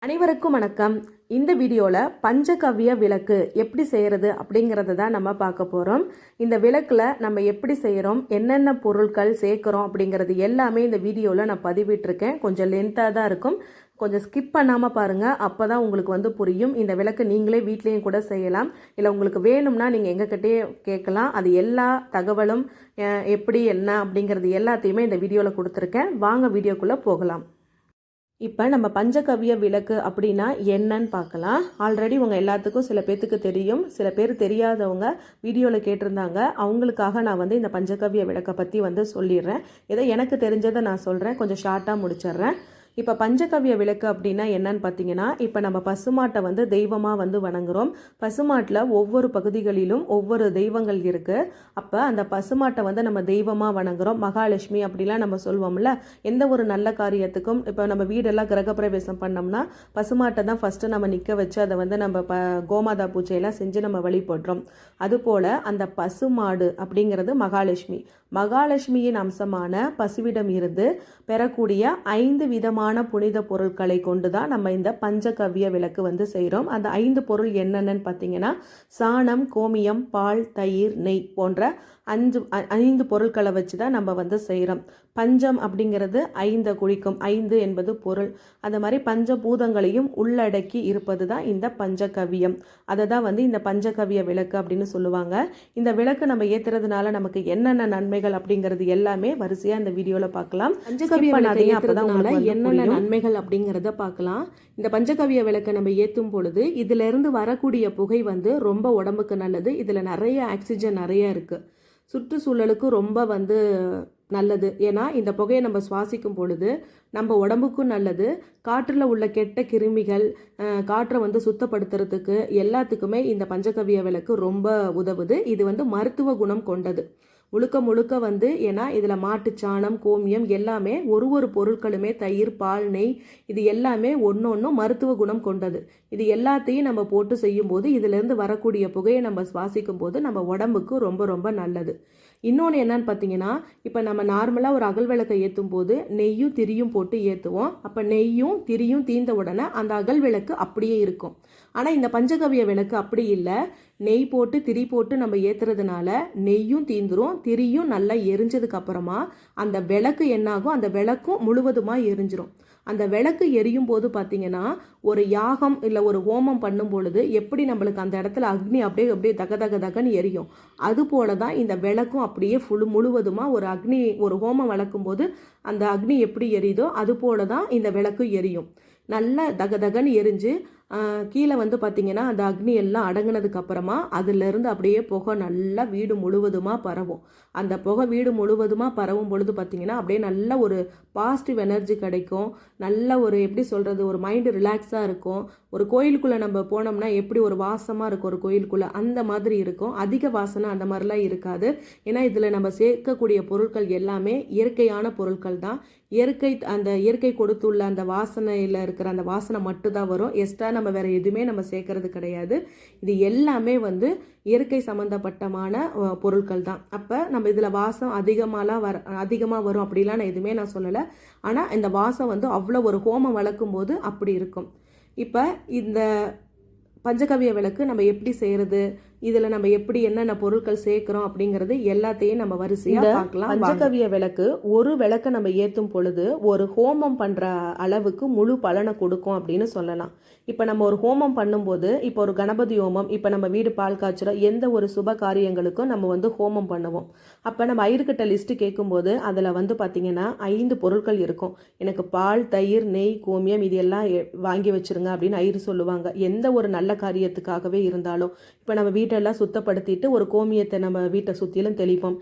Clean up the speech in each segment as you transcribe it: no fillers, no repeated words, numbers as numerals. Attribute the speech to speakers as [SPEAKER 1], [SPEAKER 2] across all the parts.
[SPEAKER 1] அனைவருக்கும் வணக்கம். இந்த வீடியோவில் பஞ்சகவ்ய விளக்கு எப்படி செய்கிறது அப்படிங்கிறத தான் நம்ம பார்க்க போகிறோம். இந்த விளக்கில் நம்ம எப்படி செய்கிறோம், என்னென்ன பொருட்கள் சேர்க்குறோம் அப்படிங்கிறது எல்லாமே இந்த வீடியோவில் நான் பதிவிட்டிருக்கேன். கொஞ்சம் லென்த்தாக தான் இருக்கும், கொஞ்சம் ஸ்கிப் பண்ணாமல் பாருங்கள். அப்போ தான் உங்களுக்கு புரியும். இந்த விளக்கு நீங்களே வீட்லேயும் கூட செய்யலாம். இல்லை உங்களுக்கு வேணும்னா நீங்கள் எங்ககிட்டயே கேட்கலாம். அது எல்லா தகவலும் எப்படி என்ன அப்படிங்கிறது எல்லாத்தையுமே இந்த வீடியோவில் கொடுத்துருக்கேன். வாங்க வீடியோக்குள்ளே போகலாம். இப்போ நம்ம பஞ்சகவ்ய விளக்கு அப்படின்னா என்னன்னு பார்க்கலாம். ஆல்ரெடி உங்கள் எல்லாத்துக்கும் சில பேர்த்துக்கு தெரியும், சில பேர் தெரியாதவங்க வீடியோவில் கேட்டிருந்தாங்க. அவங்களுக்காக நான் இந்த பஞ்சகவ்ய விளக்கை பற்றி சொல்லிடுறேன். ஏதோ எனக்கு தெரிஞ்சதை நான் சொல்கிறேன், கொஞ்சம் ஷார்ட்டாக முடிச்சிடுறேன். இப்போ பஞ்சகவ்ய விளக்கு அப்படின்னா என்னன்னு பார்த்தீங்கன்னா, இப்போ நம்ம பசுமாட்டை தெய்வமாக வணங்குறோம். பசுமாட்டில் ஒவ்வொரு பகுதிகளிலும் ஒவ்வொரு தெய்வங்கள் இருக்குது. அப்போ அந்த பசுமாட்டை நம்ம தெய்வமாக வணங்குறோம். மகாலட்சுமி அப்படிலாம் நம்ம சொல்லுவோம்ல. எந்த ஒரு நல்ல காரியத்துக்கும் இப்போ நம்ம வீடெல்லாம் கிரகப்பிரவேசம் பண்ணோம்னா பசுமாட்டை தான் ஃபஸ்ட்டு நம்ம நிற்க வச்சு அதை நம்ம கோமாதா பூஜையெல்லாம் செஞ்சு நம்ம வழிபடுறோம். அதுபோல் அந்த பசுமாடு அப்படிங்கிறது மகாலட்சுமி. மகாலட்சுமியின் அம்சமான பசுவிடம் இருந்து பெறக்கூடிய 5 விதமான புனித பொருட்களை கொண்டு தான் நம்ம இந்த பஞ்சகவ்ய விளக்கு செய்கிறோம். அந்த 5 பொருள் என்னென்னு பார்த்தீங்கன்னா, சாணம், கோமியம், பால், தயிர், நெய் போன்ற 5 பொருட்களை வச்சு தான் நம்ம செய்கிறோம். பஞ்சம் அப்படிங்கிறது 5 குறிக்கும். 5 என்பது பொருள். அந்த மாதிரி பஞ்சபூதங்களையும் உள்ளடக்கி இருப்பது தான் இந்த பஞ்சகவ்யம். அதை தான் இந்த பஞ்சகவ்ய விளக்கு அப்படின்னு சொல்லுவாங்க. இந்த விளக்கு நம்ம ஏற்றுறதுனால நமக்கு என்னென்ன நன்மைகள் அப்படிங்கிறது எல்லாமே வரிசையாக இந்த வீடியோவில் பார்க்கலாம். பஞ்சகவ்ய விளக்கு ஏற்றுறதுனால என்னென்ன நன்மைகள் அப்படிங்கிறத பார்க்கலாம். இந்த பஞ்சகவ்ய விளக்கை நம்ம ஏற்றும் பொழுது இதிலிருந்து வரக்கூடிய புகை ரொம்ப உடம்புக்கு நல்லது. இதில் நிறைய ஆக்சிஜன் நிறைய இருக்குது. சுற்றுச்சூழலுக்கு ரொம்ப நல்லது. ஏன்னா இந்த புகையை நம்ம சுவாசிக்கும் பொழுது நம்ம உடம்புக்கும் நல்லது. காற்றில் உள்ள கெட்ட கிருமிகள் காற்றை சுத்தப்படுத்துறதுக்கு எல்லாத்துக்குமே இந்த பஞ்சகவ்ய விளக்கு ரொம்ப உதவுது. இது மருத்துவ குணம் கொண்டது. முழுக்க ஏன்னா இதில் மாட்டுச்சாணம், கோமியம் எல்லாமே ஒரு பொருட்களுமே தயிர், பால், நெய் இது எல்லாமே ஒன்று மருத்துவ குணம் கொண்டது. இது எல்லாத்தையும் நம்ம போட்டு செய்யும்போது இதிலேருந்து வரக்கூடிய புகையை நம்ம சுவாசிக்கும் போது நம்ம உடம்புக்கு ரொம்ப நல்லது. இன்னொன்று என்னன்னு பார்த்தீங்கன்னா, இப்போ நம்ம நார்மலாக ஒரு அகல் விளக்கை ஏற்றும் போது நெய்யும் திரியும் போட்டு ஏற்றுவோம். அப்போ நெய்யும் திரியும் தீர்ந்த உடனே அந்த அகல் விளக்கு அப்படியே இருக்கும். ஆனால் இந்த பஞ்சகவ்ய விளக்கு அப்படி இல்லை. நெய் போட்டு திரி போட்டு நம்ம ஏற்றுறதுனால நெய்யும் தீந்துரும், திரியும் நல்லா எரிஞ்சதுக்கு அப்புறமா அந்த விளக்கு என்னாகும், அந்த விளக்கும் முழுவதுமாக எரிஞ்சிரும். அந்த விளக்கு எரியும் போது பார்த்தீங்கன்னா, ஒரு யாகம் இல்லை ஒரு ஹோமம் பண்ணும் பொழுது எப்படி நம்மளுக்கு அந்த இடத்துல அக்னி அப்படியே தகன்னு எரியும், அதுபோல தான் இந்த விளக்கும் அப்படியே முழுவதுமாக ஒரு ஹோமம் வளர்க்கும் போது அந்த அக்னி எப்படி எரியுதோ அதுபோல தான் இந்த விளக்கு எரியும். நல்லா தகன்னு எரிஞ்சு கீழே பார்த்தீங்கன்னா அந்த அக்னி எல்லாம் அடங்கினதுக்கு அப்புறமா அதுலேருந்து அப்படியே புகை நல்லா வீடு முழுவதுமாக பரவும். அந்த புகை வீடு முழுவதுமாக பரவும் பொழுது பார்த்தீங்கன்னா அப்படியே நல்ல ஒரு பாசிட்டிவ் எனர்ஜி கிடைக்கும். நல்ல ஒரு எப்படி சொல்கிறது, ஒரு மைண்டு ரிலாக்ஸாக இருக்கும். ஒரு கோயிலுக்குள்ளே நம்ம போனோம்னா எப்படி ஒரு வாசமாக இருக்கும் ஒரு கோயிலுக்குள்ளே, அந்த மாதிரி இருக்கும். அதிக வாசனை அந்த மாதிரிலாம் இருக்காது. ஏன்னா இதில் நம்ம சேர்க்கக்கூடிய பொருட்கள் எல்லாமே இயற்கையான பொருட்கள் தான். இயற்கை கொடுத்துள்ள அந்த வாசனையில் இருக்கிற அந்த வாசனை மட்டும்தான் வரும். எக்ஸ்ட்ரா நம்ம வேற எதுவுமே நம்ம சேர்க்கறது கிடையாது. இது எல்லாமே இயற்கை சம்பந்தப்பட்டமான பொருட்கள் தான். அப்போ நம்ம இதில் வாசம் அதிகமாக வரும் அப்படிலாம் நான் எதுவுமே நான் சொல்லலை. ஆனால் இந்த வாசம் அவ்வளோ ஒரு ஹோமம் வளர்க்கும் போது அப்படி இருக்கும். இப்போ இந்த பஞ்சகவ்ய விளக்கு நம்ம எப்படி செய்கிறது, இதில் நம்ம எப்படி என்னென்ன பொருட்கள் சேர்க்குறோம் அப்படிங்கிறது எல்லாத்தையும் நம்ம வரிசையாக பார்க்கலாம். பஞ்சகவ்ய விளக்கு ஒரு விளக்கை நம்ம ஏற்றும் பொழுது ஒரு ஹோமம் பண்ணுற அளவுக்கு முழு பலனை கொடுக்கும் அப்படின்னு சொல்லலாம். இப்போ நம்ம ஒரு ஹோமம் பண்ணும்போது, இப்போ ஒரு கணபதி ஹோமம், இப்போ நம்ம வீடு பால் காய்ச்சறோம், எந்த ஒரு சுப காரியங்களுக்கும் நம்ம ஹோமம் பண்ணுவோம். அப்போ நம்ம ஐயர்கிட்ட லிஸ்ட்டு கேட்கும்போது அதில் பார்த்தீங்கன்னா 5 பொருட்கள் இருக்கும். எனக்கு பால், தயிர், நெய், கோமியம் இது எல்லாம் வாங்கி வச்சுருங்க அப்படின்னு ஐயர் சொல்லுவாங்க. எந்த ஒரு நல்ல காரியத்துக்காகவே இருந்தாலும் இப்போ நம்ம வீட்டெல்லாம் சுத்தப்படுத்திட்டு ஒரு கோமியத்தை நம்ம வீட்டை சுற்றிலும் தெளிப்போம்,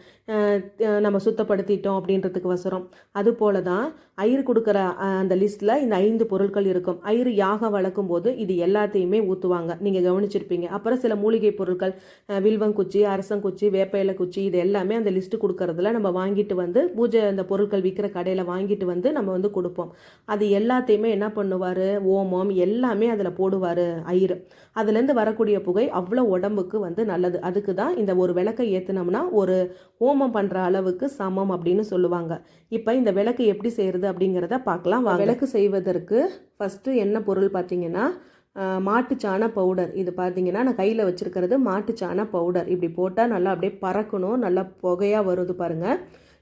[SPEAKER 1] நம்ம சுத்தப்படுத்திட்டோம் அப்படின்றதுக்கு வசரம். அதுபோல தான் ஐயர் கொடுக்குற அந்த லிஸ்ட்டில் இந்த 5 பொருட்கள் இருக்கும். ஐயர் யாகம் வளர்க்கும் போது இது எல்லாத்தையுமே ஊற்றுவாங்க, நீங்கள் கவனிச்சிருப்பீங்க. அப்புறம் சில மூலிகை பொருட்கள், வில்வங்குச்சி, அரசங்குச்சி, வேப்ப குச்சி இது எல்லாமே அந்த லிஸ்ட்டு கொடுக்கறதுல நம்ம வாங்கிட்டு பூஜை அந்த பொருட்கள் விற்கிற கடையில் வாங்கிட்டு நம்ம கொடுப்போம். அது எல்லாத்தையுமே என்ன பண்ணுவார், ஓமம் எல்லாமே அதில் போடுவார் ஐயர். அதுலேருந்து வரக்கூடிய புகை அவ்வளோ உடம்புக்கு உடம்புக்கு வந்து நல்லது. அதுக்கு தான் இந்த ஒரு விளக்கை ஏற்றுனோம்னா ஒரு ஹோமம் பண்ணுற அளவுக்கு சமம் அப்படின்னு சொல்லுவாங்க. இப்போ இந்த விளக்கு எப்படி செய்கிறது அப்படிங்கிறத பார்க்கலாம். விளக்கு செய்வதற்கு ஃபஸ்ட்டு என்ன பொருள் பார்த்தீங்கன்னா, மாட்டுச்சாண பவுடர். இது பார்த்தீங்கன்னா நான் கையில் வச்சுருக்கிறது மாட்டுச்சாண பவுடர். இப்படி போட்டால் நல்லா அப்படியே பறக்கணும், நல்லா புகையாக வருது பாருங்கள்.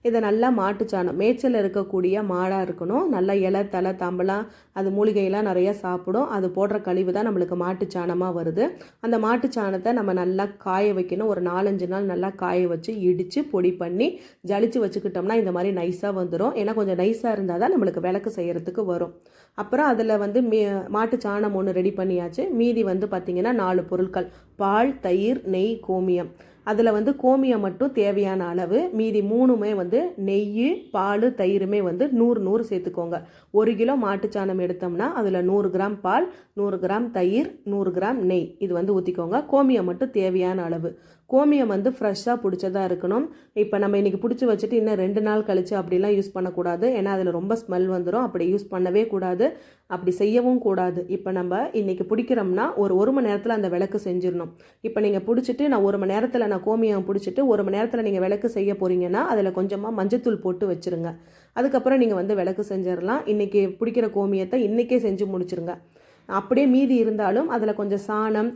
[SPEAKER 1] இதை நல்லா மாட்டுச்சாணம், மேய்ச்சல் இருக்கக்கூடிய மாடாக இருக்கணும். நல்லா இலை தலை தம்பலாம் அது மூலிகையெல்லாம் நிறையா சாப்பிடும். அது போடுற கழிவு தான் நம்மளுக்கு மாட்டுச்சாணமாக வருது. அந்த மாட்டுச்சாணத்தை நம்ம நல்லா காய வைக்கணும். ஒரு 4-5 நாள் நல்லா காய வச்சு இடித்து பொடி பண்ணி ஜலிச்சு வச்சுக்கிட்டோம்னா இந்த மாதிரி நைஸாக வந்துடும். ஏன்னா கொஞ்சம் நைஸாக இருந்தால் தான் நம்மளுக்கு விளக்கு செய்கிறதுக்கு வரும். அப்புறம் அதில் வந்து மாட்டுச்சாணம் ஒன்று ரெடி பண்ணியாச்சு. மீதி வந்து பார்த்திங்கன்னா 4 பொருட்கள்: பால், தயிர், நெய், கோமியம். அதில் வந்து கோமியம் மட்டும் தேவையான அளவு, மீதி 3மே வந்து நெய், பால், தயிருமே வந்து 100 சேர்த்துக்கோங்க. 1 கிலோ மாட்டுச்சாணம் எடுத்தோம்னா அதில் 100 கிராம் பால், 100 கிராம் தயிர், 100 கிராம் நெய் இது வந்து ஊற்றிக்கோங்க. கோமியம் மட்டும் தேவையான அளவு. கோமியம் வந்து ஃப்ரெஷ்ஷாக பிடிச்சதாக இருக்கணும். இப்போ நம்ம இன்றைக்கி பிடிச்சி வச்சுட்டு இன்னும் 2 நாள் கழித்து அப்படிலாம் யூஸ் பண்ணக்கூடாது. ஏன்னா அதில் ரொம்ப ஸ்மெல் வந்துடும். அப்படி யூஸ் பண்ணவே கூடாது, அப்படி செய்யவும் கூடாது. இப்போ நம்ம இன்றைக்கி பிடிக்கிறோம்னா ஒரு மணி நேரத்தில் அந்த விளக்கு செஞ்சிடணும். இப்போ நீங்கள் பிடிச்சிட்டு நான் 1 மணி நேரத்தில் நான் கோமியம் பிடிச்சிட்டு 1 மணி நேரத்தில் நீங்கள் விளக்கு செய்ய போகிறீங்கன்னா அதில் கொஞ்சமாக மஞ்சத்தூள் போட்டு வச்சுருங்க. அதுக்கப்புறம் நீங்கள் வந்து விளக்கு செஞ்சிடலாம். இன்றைக்கி பிடிக்கிற கோமியத்தை இன்றைக்கே செஞ்சு முடிச்சிருங்க. அப்படியே மீதி இருந்தாலும் அதில் கொஞ்சம் சாணம்,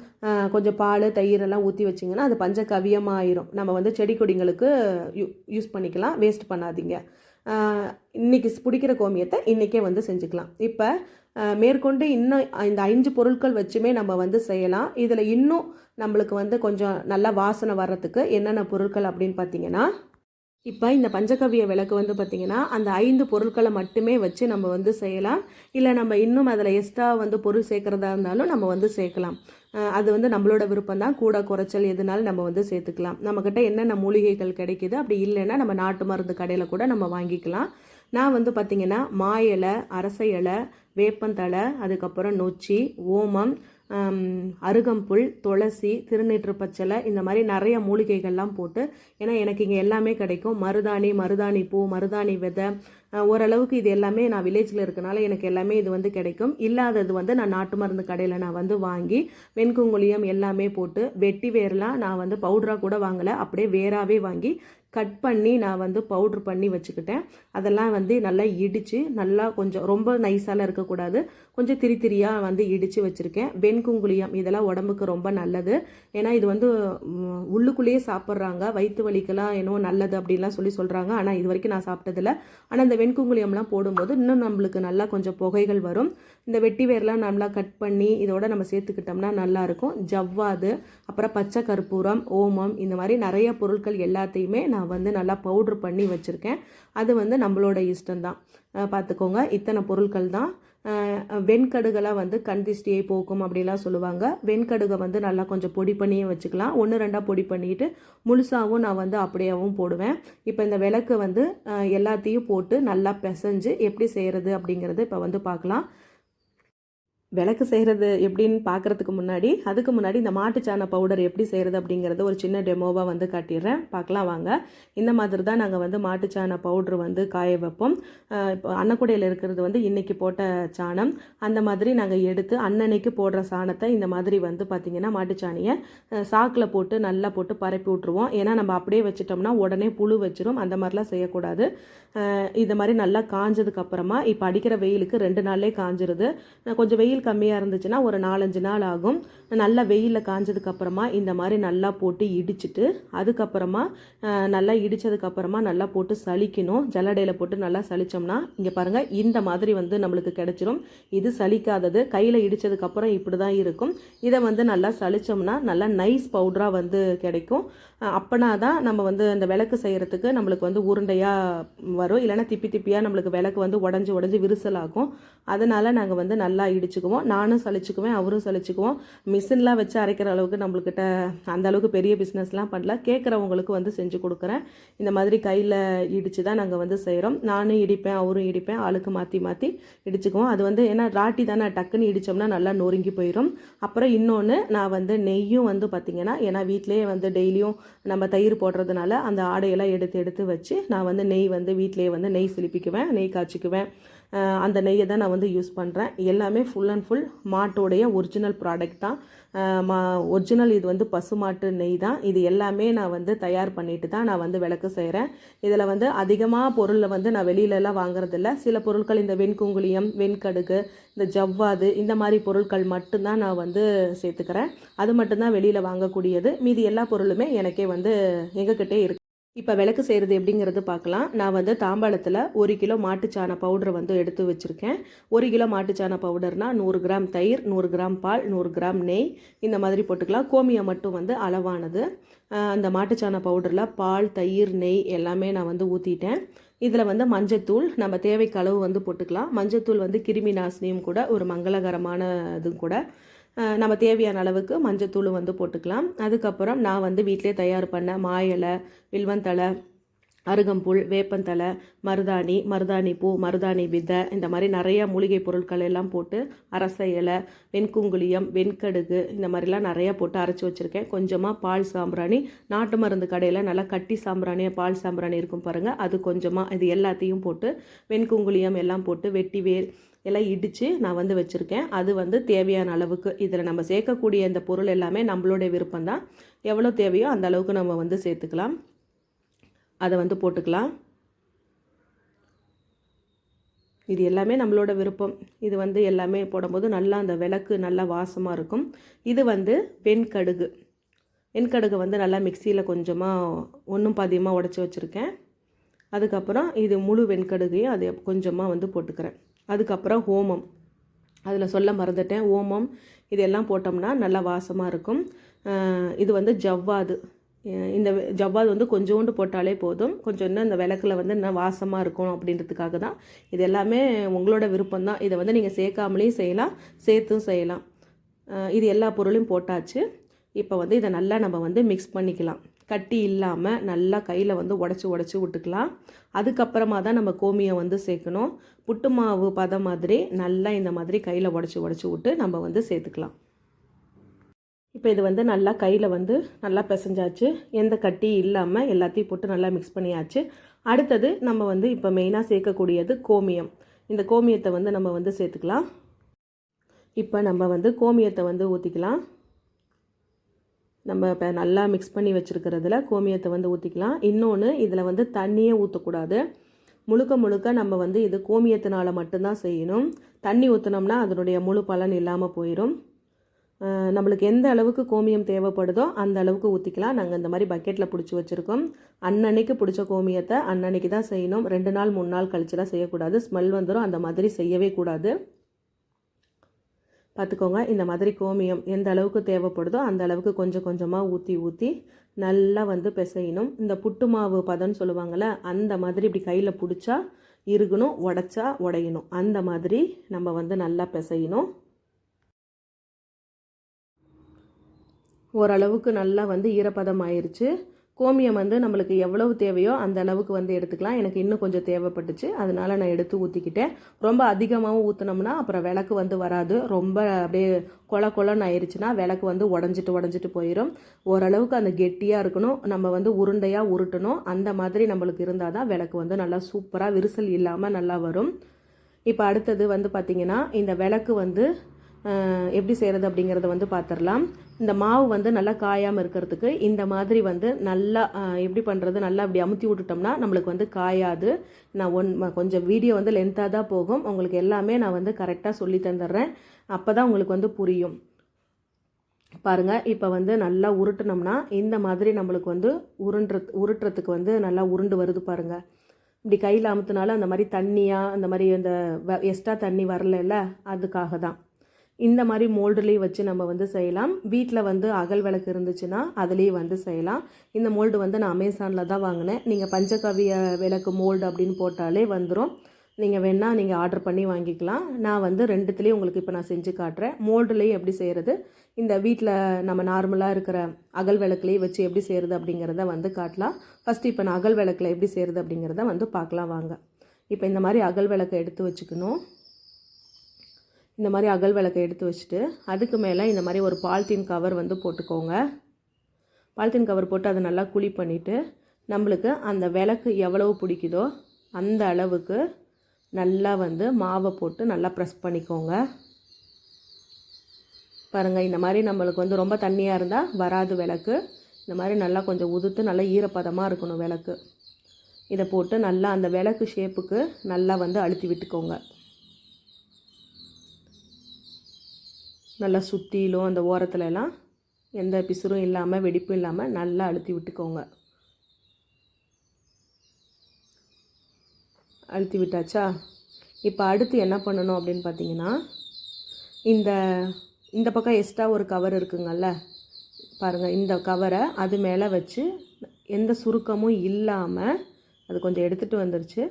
[SPEAKER 1] கொஞ்சம் பால், தயிரெல்லாம் ஊற்றி வச்சிங்கன்னா அது பஞ்சகவ்யமாக ஆயிரும். நம்ம வந்து செடி கொடிங்களுக்கு யூஸ் பண்ணிக்கலாம், வேஸ்ட் பண்ணாதீங்க. இன்றைக்கி பிடிக்கிற கோமியத்தை இன்றைக்கே வந்து செஞ்சுக்கலாம். இப்போ மேற்கொண்டு இன்னும் இந்த 5 பொருட்கள் வச்சுமே நம்ம வந்து செய்யலாம். இதில் இன்னும் நம்மளுக்கு வந்து கொஞ்சம் நல்லா வாசனை வர்றதுக்கு என்னென்ன பொருட்கள் அப்படின்னு பார்த்தீங்கன்னா, இப்போ இந்த பஞ்சகவ்ய விளக்கு வந்து பார்த்திங்கன்னா அந்த 5 பொருட்களை மட்டுமே வச்சு நம்ம வந்து செய்யலாம். இல்லை நம்ம இன்னும் அதில் எக்ஸ்ட்ரா வந்து பொருள் சேர்க்குறதா இருந்தாலும் நம்ம வந்து சேர்க்கலாம். அது வந்து நம்மளோட விருப்பம் தான். கூட குறைச்சல் எதுனாலும் நம்ம வந்து சேர்த்துக்கலாம். நம்மக்கிட்ட என்னென்ன மூலிகைகள் கிடைக்கிது, அப்படி இல்லைன்னா நம்ம நாட்டு மருந்து கடையில் கூட நம்ம வாங்கிக்கலாம். நான் வந்து பார்த்திங்கன்னா மா இலை, அரச இலை, வேப்பந்தழை, அதுக்கப்புறம் நொச்சி, ஓமம், அருகம்புல், துளசி, திருநீற்று பச்சலை, இந்த மாதிரி நிறைய மூலிகைகள்லாம் போட்டு, ஏன்னா எனக்கு இங்கே எல்லாமே கிடைக்கும். மருதாணி பூ, மருதாணி விதை, ஓரளவுக்கு இது எல்லாமே நான் வில்லேஜில் இருக்கனால எனக்கு எல்லாமே இது வந்து கிடைக்கும். இல்லாதது வந்து நான் நாட்டு மருந்து கடையில் நான் வந்து வாங்கி வெண்குங்குளியம் எல்லாமே போட்டு, வெட்டி வேர்லாம் நான் வந்து பவுடராக கூட வாங்கலை, அப்படியே வேறாவே வாங்கி கட் பண்ணி நான் வந்து பவுட்ரு பண்ணி வச்சுக்கிட்டேன். அதெல்லாம் வந்து நல்லா இடித்து, நல்லா கொஞ்சம் ரொம்ப நைஸாலாம் இருக்கக்கூடாது, கொஞ்சம் திரியாக வந்து இடித்து வச்சுருக்கேன். வெண்குங்குளியம் இதெல்லாம் உடம்புக்கு ரொம்ப நல்லது. ஏன்னா இது வந்து உள்ளுக்குள்ளேயே சாப்பிட்றாங்க, வயிற்று வலிக்கெல்லாம் என்னவோ நல்லது அப்படின்லாம் சொல்கிறாங்க. ஆனால் இது வரைக்கும் நான் சாப்பிட்டதில்ல. ஆனால் இந்த வெண்குங்குளியம்லாம் போடும்போது இன்னும் நம்மளுக்கு நல்லா கொஞ்சம் புகைகள் வரும். இந்த வெட்டி வேர்லாம் நல்லா கட் பண்ணி இதோட நம்ம சேர்த்துக்கிட்டோம்னா நல்லாயிருக்கும். ஜவ்வாது, அப்புறம் பச்சை கற்பூரம், ஓமம், இந்த மாதிரி நிறைய பொருட்கள் எல்லாத்தையுமே நான் வந்து நல்லா பவுட்ரு பண்ணி வச்சுருக்கேன். அது வந்து நம்மளோட இஷ்டம்தான், பார்த்துக்கோங்க. இத்தனை பொருட்கள் தான். வெண்கடுகெல்லாம் வந்து கண் திஷ்டியை போக்கும் அப்படிலாம் சொல்லுவாங்க. வெண்கடுகை வந்து நல்லா கொஞ்சம் பொடி பண்ணியே வச்சுக்கலாம். 1-2 பொடி பண்ணிட்டு முழுசாகவும் நான் வந்து அப்படியாகவும் போடுவேன். இப்போ இந்த விளக்கு வந்து எல்லாத்தையும் போட்டு நல்லா பிசைஞ்சு எப்படி செய்கிறது அப்படிங்கிறது இப்போ வந்து பார்க்கலாம். விளக்கு செய்கிறது எப்படின்னு பார்க்குறதுக்கு அதுக்கு முன்னாடி இந்த மாட்டுச்சாண பவுடர் எப்படி செய்கிறது அப்படிங்கிறது ஒரு சின்ன டெமோவாக வந்து காட்டிடுறேன், பார்க்கலாம் வாங்க. இந்த மாதிரி தான் நாங்கள் வந்து மாட்டுச்சாண பவுட்ரு வந்து காய வைப்போம். இப்போ அன்னக்கூடையில் இருக்கிறது வந்து இன்றைக்கி போட்ட சாணம். அந்த மாதிரி நாங்கள் எடுத்து அன்னன்னைக்கு போடுற சாணத்தை இந்த மாதிரி வந்து பார்த்திங்கன்னா மாட்டுச்சாணியை சாக்கில் போட்டு நல்லா போட்டு பரப்பி விட்ருவோம். ஏன்னா நம்ம அப்படியே வச்சிட்டோம்னா உடனே புழு வச்சிரும். அந்த மாதிரிலாம் செய்யக்கூடாது. இது மாதிரி நல்லா காஞ்சதுக்கப்புறமா இப்போ அடிக்கிற வெயிலுக்கு 2 நாள்லேயே காஞ்சிருது. கொஞ்சம் வெயில் கம்மியாக இருந்துச்சுன்னா ஒரு 4-5 நாள் ஆகும். நல்லா வெயிலில் காஞ்சதுக்கப்புறமா இந்த மாதிரி நல்லா போட்டு இடிச்சிட்டு, அதுக்கப்புறமா நல்லா இடித்ததுக்கப்புறமா நல்லா போட்டு சலிக்கணும். ஜல்லடையில் போட்டு நல்லா சலித்தோம்னா இங்கே பாருங்கள் இந்த மாதிரி வந்து நம்மளுக்கு கிடச்சிரும். இது சலிக்காதது, கையில் இடித்ததுக்கப்புறம் இப்படி தான் இருக்கும். இதை வந்து நல்லா சலித்தோம்னா நல்லா நைஸ் பவுடராக வந்து கிடைக்கும். அப்போனா தான் நம்ம வந்து அந்த விளக்கு செய்கிறதுக்கு நம்மளுக்கு வந்து உருண்டையாக வரும். இல்லைனா திப்பியாக நம்மளுக்கு விளக்கு வந்து உடஞ்சி விரிசலாகும். அதனால் நாங்கள் வந்து நல்லா இடிச்சுக்குவோம். நானும் சலிச்சுக்குவேன், அவரும் சலிச்சுக்குவோம். மிஷின்லாம் வச்சு அரைக்கிற அளவுக்கு நம்மளுக்கிட்ட அந்த அளவுக்கு பெரிய பிஸ்னஸ்லாம் பண்ணல. கேட்குறவங்களுக்கு வந்து செஞ்சு கொடுக்குறேன். இந்த மாதிரி கையில் இடித்து தான் நாங்கள் வந்து செய்கிறோம். நானும் இடிப்பேன், அவரும் இடிப்பேன், ஆளுக்கு மாற்றி இடிச்சுக்குவோம். அது வந்து ஏன்னா ராட்டி தானே, டக்குன்னு இடித்தோம்னா நல்லா நொறுங்கி போயிடும். அப்புறம் இன்னொன்று நான் வந்து நெய்யும் வந்து பார்த்திங்கன்னா, ஏன்னா வீட்டிலேயே வந்து டெய்லியும் நம்ம தயிர் போடுறதுனால அந்த ஆடையெல்லாம் எடுத்து வச்சு நான் வந்து நெய் வந்து வீட்டிலேயே வந்து நெய் சிலிப்பிக்குவேன், நெய் காய்ச்சிக்குவேன். அந்த நெய்யை தான் நான் வந்து யூஸ் பண்ணுறேன். எல்லாமே ஃபுல் அண்ட் ஃபுல் மாட்டோடைய ஒரிஜினல் ப்ராடக்ட் தான். ஒரிஜினல் இது வந்து பசுமாட்டு நெய் தான். இது எல்லாமே நான் வந்து தயார் பண்ணிட்டு தான் நான் வந்து விளக்கு செய்கிறேன். இதில் வந்து அதிகமாக பொருளை வந்து நான் வெளியிலலாம் வாங்குறதில்ல. சில பொருட்கள் இந்த வெண்குங்குளியம், வெண்கடுகு, இந்த ஜவ்வாது இந்த மாதிரி பொருட்கள் மட்டும்தான் நான் வந்து சேர்த்துக்கிறேன். அது மட்டும்தான் வெளியில் வாங்கக்கூடியது. மீதி எல்லா பொருளுமே எனக்கே வந்து எங்ககிட்டே இருக்குது. இப்போ விளக்கு செய்கிறது எப்படிங்கிறது பார்க்கலாம். நான் வந்து தாம்பாளத்தில் 1 கிலோ மாட்டுச்சாண பவுடரை வந்து எடுத்து வச்சுருக்கேன். 1 கிலோ மாட்டுச்சாண பவுடர்னால் 100 கிராம் தயிர், 100 கிராம் பால், 100 கிராம் நெய் இந்த மாதிரி போட்டுக்கலாம். கோமியம் மட்டும் வந்து அளவானது. அந்த மாட்டுச்சாண பவுடரில் பால், தயிர், நெய் எல்லாமே நான் வந்து ஊற்றிட்டேன். இதில் வந்து மஞ்சத்தூள் நம்ம தேவைக்கு அளவு வந்து போட்டுக்கலாம். மஞ்சத்தூள் வந்து கிருமி நாசினியும் கூட, ஒரு மங்களகரமான இதுவும் கூட. நம்ம தேவையான அளவுக்கு மஞ்சத்தூள் வந்து போட்டுக்கலாம். அதுக்கப்புறம் நான் வந்து வீட்டிலே தயார் பண்ண மா இலை, வில்வந்தழை, அருகம்புல், வேப்பந்தழை, மருதாணி பூ, மருதாணி விதை இந்த மாதிரி நிறையா மூலிகை பொருட்கள் எல்லாம் போட்டு, அரச இலை, வெண்குங்குளியம், வெண்கடுகு இந்த மாதிரிலாம் நிறையா போட்டு அரைச்சி வச்சுருக்கேன். கொஞ்சமாக பால் சாம்பிராணி, நாட்டு மருந்து கடையில் நல்லா கட்டி சாம்பிராணி, பால் சாம்பிராணி இருக்கும் பாருங்கள், அது கொஞ்சமாக, இது எல்லாத்தையும் போட்டு வெண்குங்குளியம் எல்லாம் போட்டு வெட்டி வேர் எல்லாம் இடித்து நான் வந்து வச்சுருக்கேன். அது வந்து தேவையான அளவுக்கு. இதில் நம்ம சேர்க்கக்கூடிய இந்த பொருள் எல்லாமே நம்மளுடைய விருப்பம்தான். எவ்வளோ தேவையோ அந்த அளவுக்கு நம்ம வந்து சேர்த்துக்கலாம். அதை வந்து போட்டுக்கலாம். இது எல்லாமே நம்மளோட விருப்பம். இது வந்து எல்லாமே போடும்போது நல்லா அந்த விளக்கு நல்லா வாசமாக இருக்கும். இது வந்து வெண்கடுகு வந்து நல்லா மிக்சியில் கொஞ்சமாக ஒன்றும் பாதியமாக உடச்சி வச்சுருக்கேன். அதுக்கப்புறம் இது முழு வெண்கடுகையும் அது கொஞ்சமாக வந்து போட்டுக்கிறேன். அதுக்கப்புறம் ஓமம், அதில் சொல்ல மறந்துட்டேன். ஓமம் இதெல்லாம் போட்டோம்னா நல்லா வாசமாக இருக்கும். இது வந்து ஜவ்வாது. இந்த ஜவ்வாது வந்து கொஞ்சோண்டு போட்டாலே போதும். கொஞ்சம் இன்னும் இந்த விளக்கில் வந்து இன்னும் வாசமாக இருக்கும் அப்படின்றதுக்காக தான். இது எல்லாமே உங்களோட விருப்பம்தான். இதை வந்து நீங்கள் சேர்க்காமலேயும் செய்யலாம், சேர்த்தும் செய்யலாம். இது எல்லா பொருளையும் போட்டாச்சு. இப்போ வந்து இதை நல்லா நம்ம வந்து மிக்ஸ் பண்ணிக்கலாம். கட்டி இல்லாமல் நல்லா கையில் வந்து உடச்சி விட்டுக்கலாம். அதுக்கப்புறமா தான் நம்ம கோமியம் வந்து சேர்க்கணும். புட்டு மாவு பதம் மாதிரி நல்லா இந்த மாதிரி கையில் உடச்சி விட்டு நம்ம வந்து சேர்த்துக்கலாம். இப்போ இது வந்து நல்லா கையில் வந்து நல்லா பிசைஞ்சாச்சு. எந்த கட்டி இல்லாமல் எல்லாத்தையும் போட்டு நல்லா மிக்ஸ் பண்ணியாச்சு. அடுத்தது நம்ம வந்து இப்போ மெயினாக சேர்க்கக்கூடியது கோமியம். இந்த கோமியத்தை வந்து நம்ம வந்து சேர்த்துக்கலாம். இப்போ நம்ம வந்து கோமியத்தை வந்து ஊற்றிக்கலாம். நம்ம இப்போ நல்லா மிக்ஸ் பண்ணி வச்சுருக்கிறதுல கோமியத்தை வந்து ஊற்றிக்கலாம். இன்னொன்று, இதில் வந்து தண்ணியே ஊற்றக்கூடாது. முழுக்க நம்ம வந்து இது கோமியத்தினால் மட்டும்தான் செய்யணும். தண்ணி ஊற்றினோம்னா அதனுடைய முழு பலன் இல்லாமல் போயிடும். நம்மளுக்கு எந்த அளவுக்கு கோமியம் தேவைப்படுதோ அந்த அளவுக்கு ஊற்றிக்கலாம். நாங்கள் இந்த மாதிரி பக்கெட்டில் பிடிச்சி வச்சுருக்கோம். அன்னன்னைக்கு பிடிச்ச கோமியத்தை அன்னன்னைக்கு தான் செய்யணும். 2 நாள் 3 நாள் கழிச்சுலாம் செய்யக்கூடாது. ஸ்மெல் வந்துடும். அந்த மாதிரி செய்யவே கூடாது. பார்த்துக்கோங்க. இந்த மாதிரி கோமியம் எந்த அளவுக்கு தேவைப்படுதோ அந்த அளவுக்கு கொஞ்சம் கொஞ்சமாக ஊற்றி நல்லா வந்து பிசையணும். இந்த புட்டு மாவு பதம்னு சொல்லுவாங்கள்ல, அந்த மாதிரி இப்படி கையில் பிடிச்சா இருக்கணும், உடைச்சா உடையணும். அந்த மாதிரி நம்ம வந்து நல்லா பிசையணும். ஓரளவுக்கு நல்லா வந்து ஈரப்பதம் ஆயிடுச்சு. கோமியம் வந்து நம்மளுக்கு எவ்வளவு தேவையோ அந்த அளவுக்கு வந்து எடுத்துக்கலாம். எனக்கு இன்னும் கொஞ்சம் தேவைப்பட்டுச்சு, அதனால நான் எடுத்து ஊற்றிக்கிட்டேன். ரொம்ப அதிகமாகவும் ஊற்றினோம்னா அப்புறம் விளக்கு வந்து வராது. ரொம்ப அப்படியே கொலன்னு ஆயிடுச்சுன்னா விளக்கு வந்து உடஞ்சிட்டு போயிடும். ஓரளவுக்கு அந்த கெட்டியாக இருக்கணும். நம்ம வந்து உருண்டையாக உருட்டணும். அந்த மாதிரி நம்மளுக்கு இருந்தால் தான் விளக்கு வந்து நல்லா சூப்பராக விரிசல் இல்லாமல் நல்லா வரும். இப்போ அடுத்தது வந்து பார்த்திங்கன்னா, இந்த விளக்கு வந்து எப்படி செய்கிறது அப்படிங்கிறத வந்து பார்த்துடலாம். இந்த மாவு வந்து நல்லா காயாமல் இருக்கிறதுக்கு இந்த மாதிரி வந்து நல்லா எப்படி பண்ணுறது, நல்லா அப்படி அமுத்தி விட்டுட்டோம்னா நம்மளுக்கு வந்து காயாது. நான் கொஞ்சம் வீடியோ வந்து லென்த்தாக தான் போகும். உங்களுக்கு எல்லாமே நான் வந்து கரெக்டாக சொல்லி தந்துடுறேன். அப்போ தான் உங்களுக்கு வந்து புரியும். பாருங்கள், இப்போ வந்து நல்லா உருட்டினோம்னா இந்த மாதிரி நம்மளுக்கு வந்து உருட்டுறதுக்கு வந்து நல்லா உருண்டு வருது பாருங்கள். இப்படி கையில் அமுத்தினாலும் அந்த மாதிரி தண்ணியாக அந்த மாதிரி அந்த எக்ஸ்ட்ரா தண்ணி வரல, அதுக்காக தான். இந்த மாதிரி மோல்டுலேயே வச்சு நம்ம வந்து செய்யலாம். வீட்டில் வந்து அகல் விளக்கு இருந்துச்சுன்னா அதுலேயே வந்து செய்யலாம். இந்த மோல்டு வந்து நான் அமேசானில் தான் வாங்கினேன். நீங்கள் பஞ்சகவ்ய விளக்கு மோல்டு அப்படின்னு போட்டாலே வந்துடும். நீங்கள் வேணால் நீங்கள் ஆர்டர் பண்ணி வாங்கிக்கலாம். நான் வந்து 2த்துலேயும் உங்களுக்கு இப்போ நான் செஞ்சு காட்டுறேன். மோல்டுலேயும் எப்படி செய்கிறது, இந்த வீட்டில் நம்ம நார்மலாக இருக்கிற அகல் விளக்குலேயே வச்சு எப்படி செய்கிறது அப்படிங்கிறத வந்து காட்டலாம். ஃபஸ்ட்டு இப்போ நான் அகல் விளக்கில் எப்படி செய்கிறது அப்படிங்கிறத வந்து பார்க்கலாம் வாங்க. இப்போ இந்த மாதிரி அகல் விளக்கை எடுத்து வச்சுக்கணும். இந்த மாதிரி அகல் விளக்கை எடுத்து வச்சுட்டு அதுக்கு மேலே இந்த மாதிரி ஒரு பாலித்தீன் கவர் வந்து போட்டுக்கோங்க. பாலித்தீன் கவர் போட்டு அதை நல்லா குழி பண்ணிவிட்டு நம்மளுக்கு அந்த விளக்கு எவ்வளவு பிடிக்குதோ அந்த அளவுக்கு நல்லா வந்து மாவை போட்டு நல்லா ப்ரெஸ் பண்ணிக்கோங்க. பாருங்கள், இந்த மாதிரி நம்மளுக்கு வந்து ரொம்ப தண்ணியாக இருந்தால் வராது விளக்கு. இந்த மாதிரி நல்லா கொஞ்சம் உதுத்து நல்லா ஈரப்பதமாக இருக்கணும் விளக்கு. இதை போட்டு நல்லா அந்த விளக்கு ஷேப்புக்கு நல்லா வந்து அழுத்தி விட்டுக்கோங்க. நல்லா சுற்றிலும் அந்த ஓரத்துலலாம் எந்த பிசுறும் இல்லாமல் வெடிப்பும் இல்லாமல் நல்லா அழுத்தி விட்டுக்கோங்க. அழுத்தி விட்டாச்சா? இப்போ அடுத்து என்ன பண்ணணும் அப்படின்னு பார்த்தீங்கன்னா, இந்த பக்கம் எக்ஸ்ட்ரா ஒரு கவர் இருக்குங்கள்ல, பாருங்கள், இந்த கவரை அது மேலே வச்சு எந்த சுருக்கமும் இல்லாமல், அது கொஞ்சம் எடுத்துகிட்டு வந்துருச்சு,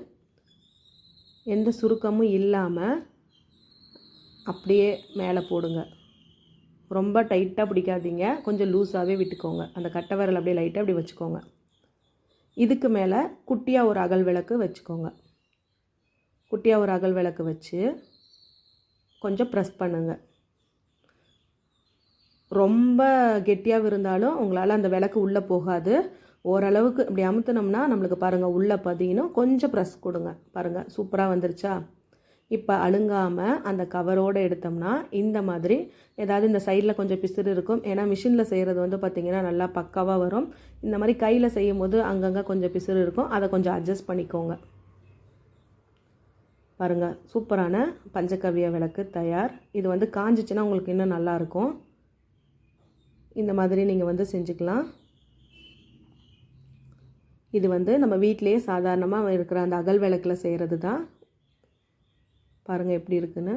[SPEAKER 1] எந்த சுருக்கமும் இல்லாமல் அப்படியே மேலே போடுங்க. ரொம்ப டைட்டாக பிடிக்காதீங்க, கொஞ்சம் லூஸாகவே விட்டுக்கோங்க. அந்த கட்டை விரல் அப்படியே லைட்டாக அப்படி வச்சுக்கோங்க. இதுக்கு மேலே குட்டியாக ஒரு அகல் விளக்கு வச்சுக்கோங்க. குட்டியாக ஒரு அகல் விளக்கு வச்சு கொஞ்சம் ப்ரெஸ் பண்ணுங்கள். ரொம்ப கெட்டியாக இருந்தாலும் உங்களால் அந்த விளக்கு உள்ளே போகாது. ஓரளவுக்கு இப்படி அமுத்தினோம்னா நம்மளுக்கு பாருங்கள் உள்ளே பதியணும். கொஞ்சம் ப்ரெஸ் கொடுங்க. பாருங்கள், சூப்பராக வந்துருச்சா? இப்போ அழுங்காமல் அந்த கவரோடு எடுத்தோம்னா இந்த மாதிரி ஏதாவது இந்த சைடில் கொஞ்சம் பிசுறு இருக்கும். ஏன்னா மிஷினில் செய்கிறது வந்து பார்த்திங்கன்னா நல்லா பக்காவாக வரும். இந்த மாதிரி கையில் செய்யும் போது அங்கங்கே கொஞ்சம் பிசுறு இருக்கும். அதை கொஞ்சம் அட்ஜஸ்ட் பண்ணிக்கோங்க. பாருங்கள், சூப்பரான பஞ்சகவ்ய விளக்கு தயார். இது வந்து காஞ்சிச்சுன்னா உங்களுக்கு இன்னும் நல்லாயிருக்கும். இந்த மாதிரி நீங்கள் வந்து செஞ்சுக்கலாம். இது வந்து நம்ம வீட்டிலேயே சாதாரணமாக இருக்கிற அந்த அகல் விளக்கில் செய்கிறது தான். பாருங்கள் எப்படி இருக்குன்னு.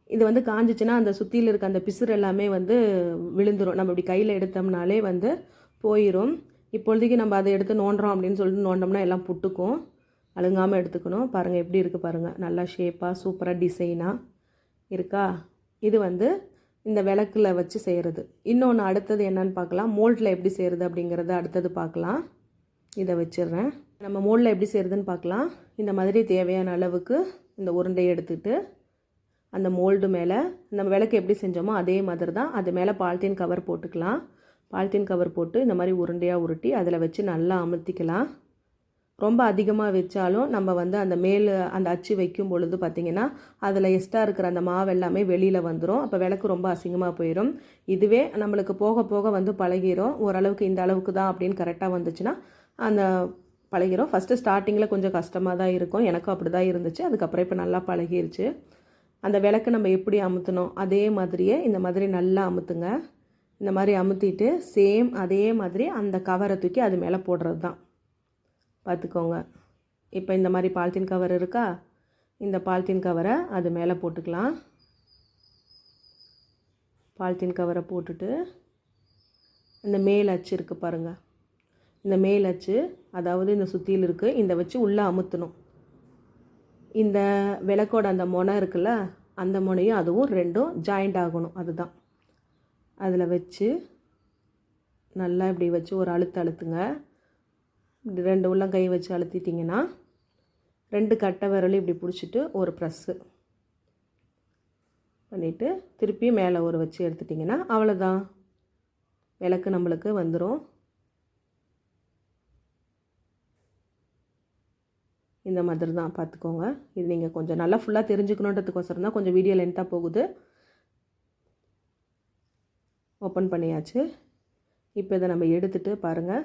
[SPEAKER 1] இது வந்து காஞ்சிச்சுன்னா அந்த சுற்றியில் இருக்க அந்த பிசுறு எல்லாமே வந்து விழுந்துடும். நம்ம இப்படி கையில் எடுத்தோம்னாலே வந்து போயிடும். இப்பொழுதைக்கு நம்ம அதை எடுத்து நோண்டுறோம் அப்படின்னு சொல்லிட்டு நோண்டோம்னா எல்லாம் புட்டுக்கும். அழுங்காமல் எடுத்துக்கணும். பாருங்கள் எப்படி இருக்குது பாருங்கள், நல்லா ஷேப்பாக சூப்பராக டிசைனாக இருக்கா? இது வந்து இந்த விளக்கில் வச்சு செய்கிறது. இன்னொன்று அடுத்தது என்னன்னு பார்க்கலாம். மோல்டில் எப்படி செய்கிறது அப்படிங்கிறத அடுத்தது பார்க்கலாம். இதை வச்சிடுறேன். நம்ம மோல்டில் எப்படி செய்கிறதுன்னு பார்க்கலாம். இந்த மாதிரி தேவையான அளவுக்கு இந்த உருண்டையை எடுத்துகிட்டு அந்த மோல்டு மேலே நம்ம விளக்கு எப்படி செஞ்சோமோ அதே மாதிரி தான் அது மேலே பாலித்தீன் கவர் போட்டுக்கலாம். பாலித்தீன் கவர் போட்டு இந்த மாதிரி உருண்டையாக உருட்டி அதில் வச்சு நல்லா அமுத்திக்கலாம். ரொம்ப அதிகமாக வச்சாலும் நம்ம வந்து அந்த மேல் அந்த அச்சு வைக்கும் பொழுது பார்த்திங்கன்னா அதில் எக்ஸ்ட்ரா இருக்கிற அந்த மாவு எல்லாமே வெளியில் வந்துடும். அப்போ விளக்கு ரொம்ப அசிங்கமாக போயிடும். இதுவே நம்மளுக்கு போக போக வந்து பழகிரும். ஓரளவுக்கு இந்த அளவுக்கு தான் அப்படின்னு கரெக்டாக வந்துச்சுன்னா அந்த பழகிரும். ஃபஸ்ட்டு ஸ்டார்டிங்கில் கொஞ்சம் கஷ்டமாக தான் இருக்கும். எனக்கும் அப்படி தான் இருந்துச்சு. அதுக்கப்புறம் இப்போ நல்லா பழகிருச்சு. அந்த விளக்கு நம்ம எப்படி அமுத்தணும் அதே மாதிரியே இந்த மாதிரி நல்லா அமுத்துங்க. இந்த மாதிரி அமுத்திட்டு சேம் அதே மாதிரி அந்த கவரை தூக்கி அது மேலே போடுறது தான். பார்த்துக்கோங்க. இப்போ இந்த மாதிரி பாலித்தீன் கவர் இருக்கா, இந்த பாலித்தீன் கவரை அது மேலே போட்டுக்கலாம். பாலித்தீன் கவரை போட்டுட்டு இந்த மேல் அச்சு இருக்குது பாருங்கள், இந்த மேல் அச்சு அதாவது இந்த சுற்றியில் இருக்குது, இந்த வச்சு உள்ளே அமுத்தணும். இந்த விளக்கோட அந்த முனை இருக்குல்ல, அந்த முனையும் அதுவும் ரெண்டும் ஜாயிண்ட் ஆகணும். அதுதான் அதில் வச்சு நல்லா இப்படி வச்சு ஒரு அழுத்துங்க. இப்படி 2 உள்ளங்கை வச்சு அழுத்திட்டிங்கன்னா 2 கட்டை விரலையும் இப்படி பிடிச்சிட்டு ஒரு ப்ரெஸ்ஸு பண்ணிவிட்டு திருப்பி மேலே ஒரு வச்சு எடுத்துட்டிங்கன்னா அவ்வளோதான், விளக்கு நம்மளுக்கு வந்துடும். இந்த மாதிரி தான் பார்த்துக்கோங்க. இது நீங்கள் கொஞ்சம் நல்லா ஃபுல்லாக தெரிஞ்சுக்கணுன்றதுக்கோசரம் தான் கொஞ்சம் வீடியோ லென்த்தாக போகுது. ஓப்பன் பண்ணியாச்சு. இப்போ இதை நம்ம எடுத்துகிட்டு பாருங்கள்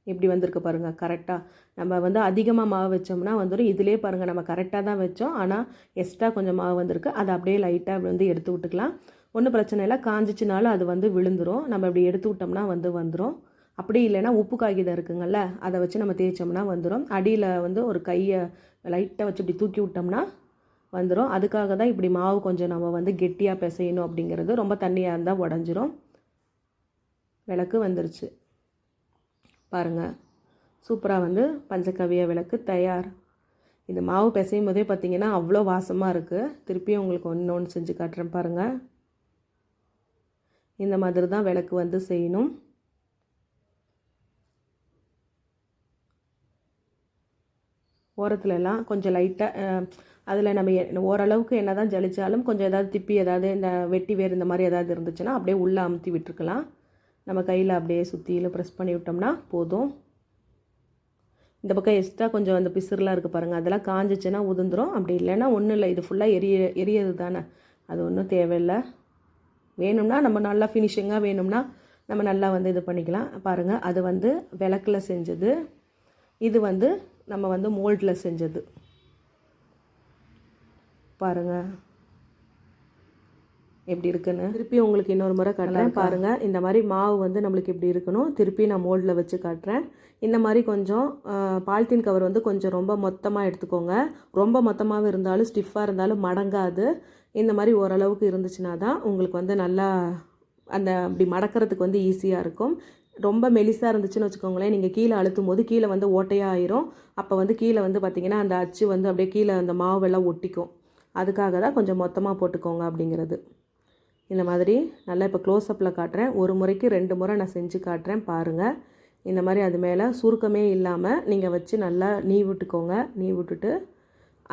[SPEAKER 1] எப்படி வந்திருக்கு பாருங்கள். கரெக்டாக நம்ம வந்து அதிகமாக மாவு வச்சோம்னா வந்துடும். இதிலே பாருங்கள் நம்ம கரெக்டாக தான் வச்சோம், ஆனால் எக்ஸ்ட்ரா கொஞ்சம் மாவு வந்திருக்கு. அதை அப்படியே லைட்டாக வந்து எடுத்து விட்டுக்கலாம். ஒன்றும் பிரச்சனை இல்லை. காஞ்சிச்சினாலும் அது வந்து விழுந்துடும். நம்ம இப்படி எடுத்து விட்டோம்னா வந்துடும். அப்படி இல்லைன்னா உப்பு காகிதம் இருக்குங்கள்ல, அதை வச்சு நம்ம தேய்ச்சோம்னா வந்துடும். அடியில் வந்து ஒரு கையை லைட்டாக வச்சு இப்படி தூக்கி விட்டோம்னா வந்துடும். அதுக்காக தான் இப்படி மாவு கொஞ்சம் நம்ம வந்து கெட்டியாக பிசையணும் அப்படிங்கிறது. ரொம்ப தண்ணியாக இருந்தால் உடஞ்சிரும். விளக்கு வந்துருச்சு பாருங்கள். சூப்பராக வந்து பஞ்சகவ்ய விளக்கு தயார். இந்த மாவு பிசையும் போதே பார்த்திங்கன்னா அவ்வளோ வாசமாக இருக்குது. திருப்பியும் உங்களுக்கு ஒன்று செஞ்சு காட்டுறேன் பாருங்கள். இந்த மாதிரி தான் விளக்கு வந்து செய்யணும். ஓரத்துலலாம் கொஞ்சம் லைட்டாக அதில் நம்ம ஓரளவுக்கு என்ன தான் ஜலிச்சாலும் கொஞ்சம் ஏதாவது திப்பி ஏதாவது இந்த வெட்டி வேறு இந்த மாதிரி ஏதாவது இருந்துச்சுன்னா அப்படியே உள்ளே அமுத்தி விட்டுருக்கலாம். நம்ம கையில் அப்படியே சுற்றியில் ப்ரெஸ் பண்ணி விட்டோம்னா போதும். இந்த பக்கம் எக்ஸ்ட்ரா கொஞ்சம் அந்த பிசுறுலாம் இருக்குது பாருங்கள், அதெல்லாம் காஞ்சிச்சுன்னா உதிர்ந்துடும். அப்படி இல்லைன்னா ஒன்றும் இல்லை, இது ஃபுல்லாக எரியது தானே, அது ஒன்றும் தேவையில்லை. வேணும்னா நம்ம நல்லா ஃபினிஷிங்காக வேணும்னா நம்ம நல்லா வந்து இது பண்ணிக்கலாம். பாருங்கள், அது வந்து விளக்கில் செஞ்சது, இது வந்து நம்ம வந்து மோல்டில் செஞ்சது. பாருங்கள் எப்படி இருக்குன்னு. திருப்பி உங்களுக்கு இன்னொரு முறை காட்டுறேன் பாருங்கள். இந்த மாதிரி மாவு வந்து நம்மளுக்கு எப்படி இருக்கணும், திருப்பி நான் மோல்டில் வச்சு காட்டுறேன். இந்த மாதிரி கொஞ்சம் பாலித்தீன் கவர் வந்து கொஞ்சம் ரொம்ப மொத்தமாக எடுத்துக்கோங்க. ரொம்ப மொத்தமாக இருந்தாலும் ஸ்டிஃபாக இருந்தாலும் மடங்காது. இந்த மாதிரி ஓரளவுக்கு இருந்துச்சுன்னா தான் உங்களுக்கு வந்து நல்லா அந்த அப்படி மடக்கிறதுக்கு வந்து ஈஸியாக இருக்கும். ரொம்ப மெலிசாக இருந்துச்சுன்னு வச்சுக்கோங்களேன், நீங்கள் கீழே அழுத்தும் போது கீழே வந்து ஓட்டையாக ஆயிரும். அப்போ வந்து கீழே வந்து பார்த்திங்கன்னா அந்த அச்சு வந்து அப்படியே கீழே அந்த மாவெல்லாம் ஒட்டிக்கும். அதுக்காக தான் கொஞ்சம் மொத்தமாக போட்டுக்கோங்க அப்படிங்கிறது. இந்த மாதிரி நல்லா இப்போ க்ளோஸ்அப்பில் காட்டுறேன். ஒரு முறைக்கு 2 முறை நான் செஞ்சு காட்டுறேன் பாருங்கள். இந்த மாதிரி அது மேலே சுருக்கமே இல்லாமல் நீங்கள் வச்சு நல்லா நீவி விட்டுக்கோங்க. நீவி விட்டுட்டு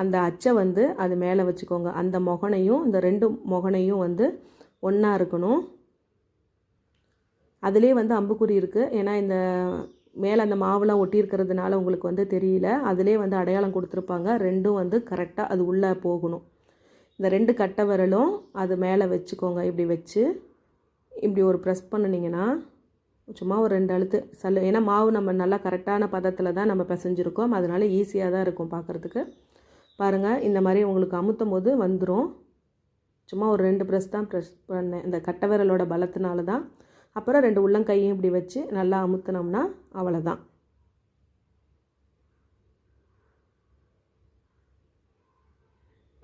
[SPEAKER 1] அந்த அச்சை வந்து அது மேலே வச்சுக்கோங்க. அந்த முகனையும் இந்த 2 முகனையும் வந்து ஒன்றா இருக்கணும். அதிலே வந்து அம்புக்குறி இருக்குது, ஏன்னா இந்த மேலே அந்த மாவுலாம் ஒட்டி இருக்கிறதுனால உங்களுக்கு வந்து தெரியல. அதிலே வந்து அடையாளம் கொடுத்துருப்பாங்க. 2ம் வந்து கரெக்டாக அது உள்ளே போகணும். இந்த 2 கட்டை விரலும் அது மேலே வச்சுக்கோங்க. இப்படி வச்சு இப்படி ஒரு ப்ரெஸ் பண்ணினீங்கன்னா சும்மா ஒரு 2 அழுத்து ஏன்னா மாவு நம்ம நல்லா கரெக்டான பதத்தில் தான் நம்ம பிசைஞ்சிருக்கோம், அதனால ஈஸியாக தான் இருக்கும் பார்க்குறதுக்கு. பாருங்கள், இந்த மாதிரி உங்களுக்கு அமுத்தும் போது வந்துடும். சும்மா ஒரு 2 ப்ரெஸ் தான் ப்ரெஸ் பண்ணேன், இந்த கட்டை விரலோட பலத்தினால தான். அப்புறம் 2 உள்ளங்கையும் இப்படி வச்சு நல்லா அமுத்தினோம்னா அவ்வளோதான்.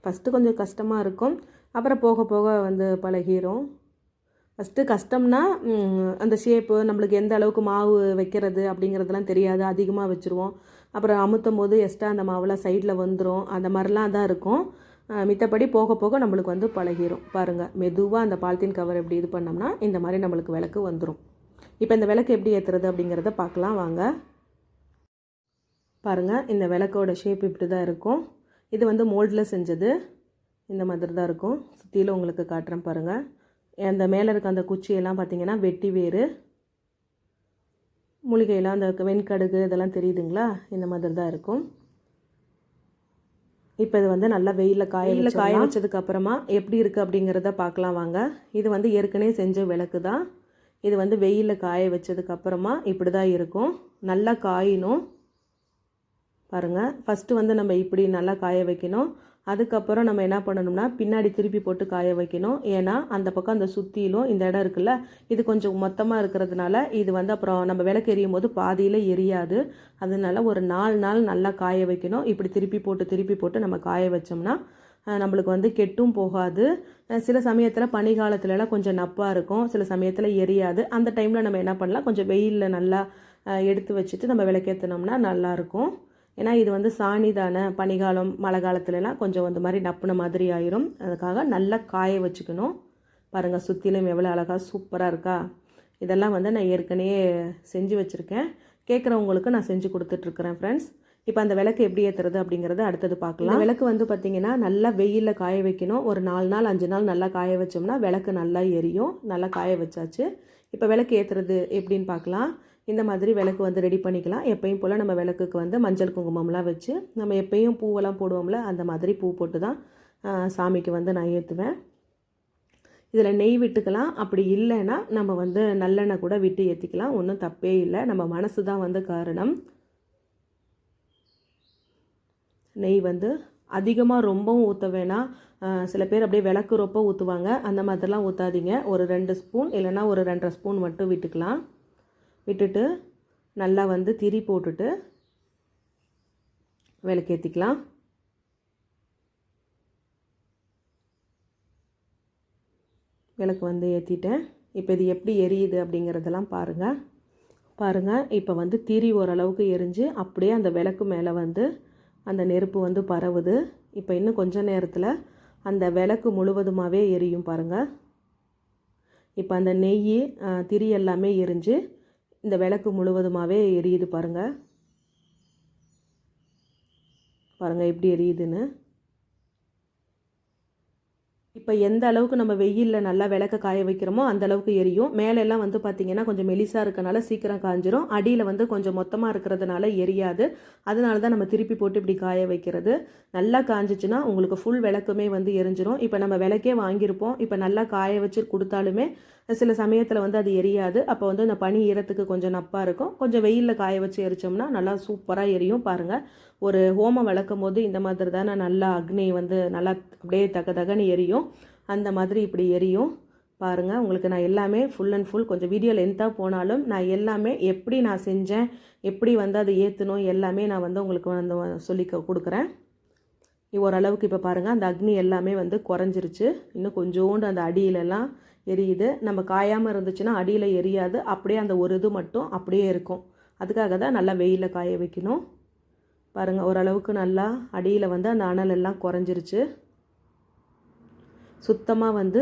[SPEAKER 1] ஃபஸ்ட்டு கொஞ்சம் கஷ்டமாக இருக்கும், அப்புறம் போக போக வந்து பழகிரும். ஃபஸ்ட்டு கஷ்டம்னா அந்த ஷேப்பு நம்மளுக்கு எந்த அளவுக்கு மாவு வைக்கிறது அப்படிங்கிறதுலாம் தெரியாது, அதிகமாக வச்சுருவோம். அப்புறம் அமுத்தும் போது எக்ஸ்ட்ரா அந்த மாவுலாம் சைடில் வந்துடும், அந்த மாதிரிலாம் தான் இருக்கும். மித்தபடி போக போக நம்மளுக்கு வந்து பழகிரும். பாருங்கள், மெதுவாக அந்த பாலித்தீன் கவர் எப்படி இது பண்ணோம்னா இந்த மாதிரி நம்மளுக்கு விளக்கு வந்துடும். இப்போ இந்த விளக்கு எப்படி ஏற்றுறது அப்படிங்கிறத பார்க்கலாம் வாங்க. பாருங்கள், இந்த விளக்கோட ஷேப் இப்படி தான் இருக்கும். இது வந்து மோல்டில் செஞ்சது, இந்த மாதிரி தான் இருக்கும். சுற்றிலும் உங்களுக்கு காட்டுறேன் பாருங்கள். அந்த மேலே இருக்க அந்த குச்சியெல்லாம் பார்த்திங்கன்னா வெட்டி வேறு, மூலிகையெல்லாம் அந்த வெண்கடுகு இதெல்லாம் தெரியுதுங்களா, இந்த மாதிரி தான் இருக்கும். இப்போ இது வந்து நல்லா வெயிலில் காய வச்சதுக்கப்புறமா எப்படி இருக்குது அப்படிங்கிறத பார்க்கலாம் வாங்க. இது வந்து ஏற்கனவே செஞ்ச விளக்கு தான். இது வந்து வெயிலில் காய வச்சதுக்கப்புறமா இப்படி தான் இருக்கும். நல்லா காயணும் பாருங்கள். ஃபஸ்ட்டு வந்து நம்ம இப்படி நல்லா காய வைக்கணும். அதுக்கப்புறம் நம்ம என்ன பண்ணணும்னா பின்னாடி திருப்பி போட்டு காய வைக்கணும். ஏன்னா அந்த பக்கம் அந்த சுற்றிலும் இந்த இடம் இருக்குல்ல, இது கொஞ்சம் மொத்தமாக இருக்கிறதுனால இது வந்து அப்புறம் நம்ம விளக்கு எரியும் போது பாதியில் எரியாது. அதனால ஒரு 4 நாள் நல்லா காய வைக்கணும். இப்படி திருப்பி போட்டு நம்ம காய வச்சோம்னா நம்மளுக்கு வந்து கெட்டும் போகாது. சில சமயத்தில் பனிகாலத்துலலாம் கொஞ்சம் நப்பாக இருக்கும், சில சமயத்தில் எரியாது. அந்த டைமில் நம்ம என்ன பண்ணலாம், கொஞ்சம் வெயிலில் நல்லா எடுத்து வச்சுட்டு நம்ம விளக்கேற்றினோம்னா நல்லாயிருக்கும். ஏன்னா இது வந்து சாணி தானே, பனிகாலம் மழை காலத்துலலாம் கொஞ்சம் அந்த மாதிரி நப்புன மாதிரி ஆயிரும். அதுக்காக நல்லா காய வச்சுக்கணும். பாருங்கள், சுற்றிலும் எவ்வளோ அழகாக சூப்பராக இருக்கா. இதெல்லாம் வந்து நான் ஏற்கனவே செஞ்சு வச்சுருக்கேன், கேட்குறவங்களுக்கு நான் செஞ்சு கொடுத்துட்ருக்குறேன் ஃப்ரெண்ட்ஸ். இப்போ அந்த விளக்கு எப்படி ஏற்றுறது அப்படிங்கிறத அடுத்தது பார்க்கலாம். விளக்கு வந்து பார்த்திங்கன்னா நல்லா வெயிலில் காய வைக்கணும். ஒரு 4 நாள் 5 நாள் நல்லா காய வச்சோம்னா விளக்கு நல்லா எரியும். நல்லா காய வச்சாச்சு. இப்போ விளக்கு ஏற்றுறது எப்படின்னு பார்க்கலாம். இந்த மாதிரி விளக்கு வந்து ரெடி பண்ணிக்கலாம். எப்பயும் போல் நம்ம விளக்குக்கு வந்து மஞ்சள் குங்குமம்லாம் வச்சு நம்ம எப்பயும் பூவெல்லாம் போடுவோம்ல, அந்த மாதிரி பூ போட்டு தான் சாமிக்கு வந்து நான் ஏற்றுவேன். இதில் நெய் விட்டுக்கலாம், அப்படி இல்லைன்னா நம்ம வந்து நல்லெண்ணெய் கூட விட்டு ஏற்றிக்கலாம், ஒன்றும் தப்பே இல்லை. நம்ம மனசு தான் வந்து காரணம். நெய் வந்து அதிகமாக ரொம்பவும் ஊற்ற வேணாம். சில பேர் அப்படியே விளக்கு ரொம்ப ஊற்றுவாங்க, அந்த மாதிரிலாம் ஊற்றாதீங்க. ஒரு 2 ஸ்பூன் இல்லைன்னா ஒரு 2.5 ஸ்பூன் மட்டும் விட்டுக்கலாம். விட்டுட்டு நல்லா வந்து திரி போட்டுட்டு விளக்கேற்றிக்கலாம். விளக்கு வந்து ஏற்றிட்டேன். இப்போ இது எப்படி எரியுது அப்படிங்கிறதெல்லாம் பாருங்கள். இப்போ வந்து திரி ஓரளவுக்கு எரிஞ்சு அப்படியே அந்த விளக்கு மேலே வந்து அந்த நெருப்பு வந்து பரவுது. இப்போ இன்னும் கொஞ்ச நேரத்தில் அந்த விளக்கு முழுவதுமாகவே எரியும் பாருங்கள். இப்போ அந்த நெய் திரி எல்லாமே எரிஞ்சு இந்த விளக்கு முழுவதுமாகவே எரியுது பாருங்கள். எப்படி எரியுதுன்னு. இப்போ எந்த அளவுக்கு நம்ம வெயிலில் நல்லா விளக்க காய வைக்கிறோமோ அந்த அளவுக்கு எரியும். மேலெல்லாம் வந்து பார்த்திங்கன்னா கொஞ்சம் மெலிசாக இருக்கனால சீக்கிரம் காஞ்சிரும். அடியில் வந்து கொஞ்சம் மொத்தமாக இருக்கிறதுனால எரியாது. அதனால தான் நம்ம திருப்பி போட்டு இப்படி காய வைக்கிறது. நல்லா காஞ்சிச்சுன்னா உங்களுக்கு ஃபுல் விளக்குமே வந்து எரிஞ்சிரும். இப்போ நம்ம விளக்கே வாங்கியிருப்போம். இப்போ நல்லா காய வச்சு கொடுத்தாலுமே சில சமயத்தில் வந்து அது எரியாது. அப்போ வந்து அந்த பனி ஈரத்துக்கு கொஞ்சம் நப்பாக இருக்கும். கொஞ்சம் வெயிலில் காய வச்சு எரித்தோம்னா நல்லா சூப்பராக எரியும். பாருங்கள், ஒரு ஹோமம் விளக்கும் போது இந்த மாதிரி தானே நல்லா அக்னி வந்து நல்லா அப்படியே தகன்னு எரியும். அந்த மாதிரி இப்படி எரியும். பாருங்கள், உங்களுக்கு நான் எல்லாமே ஃபுல் அண்ட் ஃபுல் கொஞ்சம் வீடியோ லென்த்தாக போனாலும் நான் எல்லாமே எப்படி நான் செஞ்சேன், எப்படி வந்து அதை ஏற்றணும் எல்லாமே நான் வந்து உங்களுக்கு வந்து சொல்லி கொடுக்குறேன். ஓரளவுக்கு இப்போ பாருங்கள், அந்த அக்னி எல்லாமே வந்து குறைஞ்சிருச்சு. இன்னும் கொஞ்சோண்டு அந்த அடியிலெல்லாம் எரியுது. நம்ம காயாமல் இருந்துச்சுன்னா அடியில் எரியாது. அப்படியே அந்த ஒரு இது மட்டும் அப்படியே இருக்கும். அதுக்காக தான் நல்லா வெயிலில் காய வைக்கணும். பாருங்கள், ஓரளவுக்கு நல்லா அடியில் வந்து அந்த அனல் எல்லாம் குறைஞ்சிருச்சு. சுத்தமாக வந்து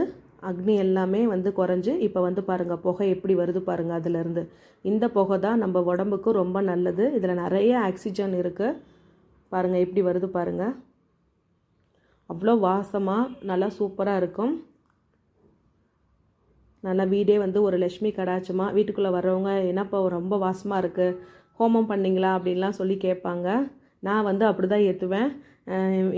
[SPEAKER 1] அக்னி எல்லாமே வந்து குறைஞ்சி இப்போ வந்து பாருங்கள் புகை எப்படி வருது பாருங்கள். அதிலேருந்து இந்த புகை தான் நம்ம உடம்புக்கு ரொம்ப நல்லது. இதில் நிறைய ஆக்சிஜன் இருக்குது. பாருங்கள் எப்படி வருது பாருங்கள். அவ்வளோ வாசமாக நல்லா சூப்பராக இருக்கும். நல்லா வீடே வந்து ஒரு லட்சுமி கடாட்சமாக வீட்டுக்குள்ளே வர்றவங்க என்னப்பா ரொம்ப வாசமாக இருக்குது, ஹோமம் பண்ணிங்களா அப்படின்லாம் சொல்லி கேட்பாங்க. நான் வந்து அப்படி தான் ஏற்றுவேன்.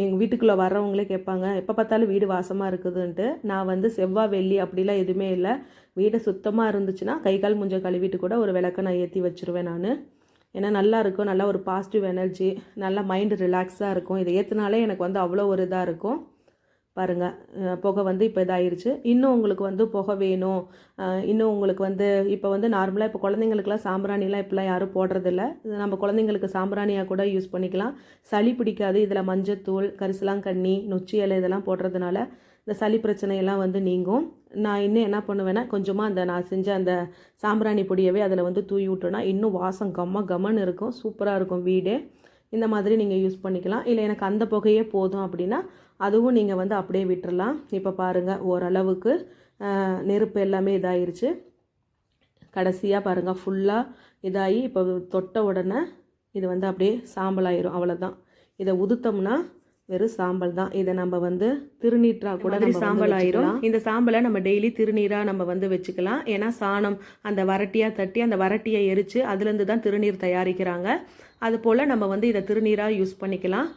[SPEAKER 1] எங்கள் வீட்டுக்குள்ளே வர்றவங்களே கேட்பாங்க, எப்போ பார்த்தாலும் வீடு வாசமாக இருக்குதுன்ட்டு. நான் வந்து செவ்வாய் வெள்ளி அப்படிலாம் எதுவுமே இல்லை. வீடு சுத்தமாக இருந்துச்சுன்னா கை கால் மூஞ்ச கழுவிட்டு கூட ஒரு விளக்கை நான் ஏற்றி வச்சுருவேன் நான். ஏன்னா நல்லா இருக்கும், நல்லா ஒரு பாசிட்டிவ் எனர்ஜி, நல்லா மைண்டு ரிலாக்ஸாக இருக்கும். இதை ஏற்றுனாலே எனக்கு வந்து அவ்வளோ ஒரு இதாக இருக்கும். பாருங்கள், புகை வந்து இப்போ இதாகிருச்சு. இன்னும் உங்களுக்கு வந்து புகை வேணும், இன்னும் உங்களுக்கு வந்து இப்போ வந்து நார்மலாக இப்போ குழந்தைங்களுக்குலாம் சாம்பிராணிலாம் இப்போலாம் யாரும் போடுறதில்ல. நம்ம குழந்தைங்களுக்கு சாம்பிராணியாக கூட யூஸ் பண்ணிக்கலாம். சளி பிடிக்காது. இதில் மஞ்சத்தூள், கரிசலாங்கண்ணி, நொச்சி இலை இதெல்லாம் போடுறதுனால இந்த சளி பிரச்சனையெல்லாம் வந்து நீங்கும். நான் இன்னும் என்ன பண்ணுவேன்னா கொஞ்சமாக நான் செஞ்ச அந்த சாம்பிராணி பொடியவே அதில் வந்து தூவி விட்டோன்னா இன்னும் வாசம் கம்மன்னு இருக்கும். சூப்பராக இருக்கும் வீடே. இந்த மாதிரி நீங்கள் யூஸ் பண்ணிக்கலாம். இல்லை எனக்கு அந்த புகையே போதும் அப்படின்னா அதுவும் நீங்கள் வந்து அப்படியே விட்டுறலாம். இப்போ பாருங்கள், ஓரளவுக்கு நெருப்பு எல்லாமே இதாகிருச்சு. கடைசியாக பாருங்கள் ஃபுல்லாக இதாகி இப்போ தொட்ட உடனே இது வந்து அப்படியே சாம்பல் ஆயிரும். அவ்வளோதான். இதை உதுத்தோம்னா வெறும் சாம்பல் தான். இதை நம்ம வந்து திருநீற்றாக கூட சாம்பல் ஆயிரும். இந்த சாம்பலை நம்ம டெய்லி திருநீராக நம்ம வந்து வச்சுக்கலாம். ஏன்னா சாணம் அந்த வரட்டியாக தட்டி அந்த வரட்டியை எரித்து அதுலேருந்து தான் திருநீர் தயாரிக்கிறாங்க. அதுபோல் நம்ம வந்து இதை திருநீராக யூஸ் பண்ணிக்கலாம்.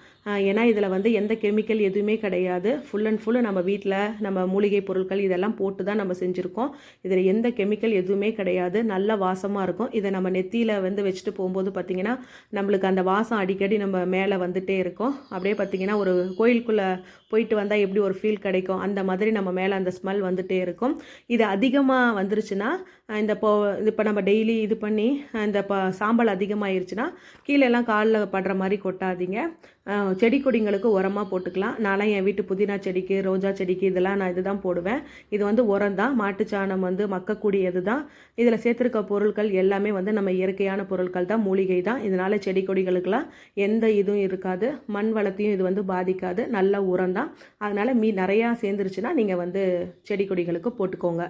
[SPEAKER 1] ஏன்னா இதில் வந்து எந்த கெமிக்கல் எதுவுமே கிடையாது. ஃபுல் அண்ட் ஃபுல்லு நம்ம வீட்டில் நம்ம மூலிகை பொருட்கள் இதெல்லாம் போட்டு தான் நம்ம செஞ்சுருக்கோம். இதில் எந்த கெமிக்கல் எதுவுமே கிடையாது. நல்ல வாசமாக இருக்கும். இதை நம்ம நெத்தியில் வந்து வச்சுட்டு போகும்போது பார்த்திங்கன்னா நம்மளுக்கு அந்த வாசம் அடிக்கடி நம்ம மேலே வந்துகிட்டே இருக்கும். அப்படியே பார்த்திங்கன்னா ஒரு கோயிலுக்குள்ளே போயிட்டு வந்தால் எப்படி ஒரு ஃபீல் கிடைக்கும், அந்த மாதிரி நம்ம மேலே அந்த ஸ்மெல் வந்துகிட்டே இருக்கும். இது அதிகமாக வந்துருச்சுன்னா இப்போ நம்ம டெய்லி இது பண்ணி இந்த சாம்பல் அதிகமாகிருச்சுன்னா கீழெல்லாம் காலில் படுற மாதிரி கொட்டாதீங்க. செடி கொடிங்களுக்கு உரமாக போட்டுக்கலாம். நான்லாம் என் வீட்டு புதினா செடிக்கு, ரோஜா செடிக்கு இதெல்லாம் நான் இதுதான் போடுவேன். இது வந்து உரம் தான், மாட்டுச்சாணம் வந்து மக்கக்கூடியது தான். இதில் சேர்த்துருக்க பொருட்கள் எல்லாமே வந்து நம்ம இயற்கையான பொருட்கள் தான், மூலிகை தான். இதனால் செடி கொடிகளுக்கெல்லாம் எந்த இதுவும் இருக்காது, மண் வளத்தையும் இது வந்து பாதிக்காது. நல்ல உரம் தான். அதனால் நிறையா சேர்ந்துருச்சுன்னா நீங்கள் வந்து செடி கொடிகளுக்கு போட்டுக்கோங்க.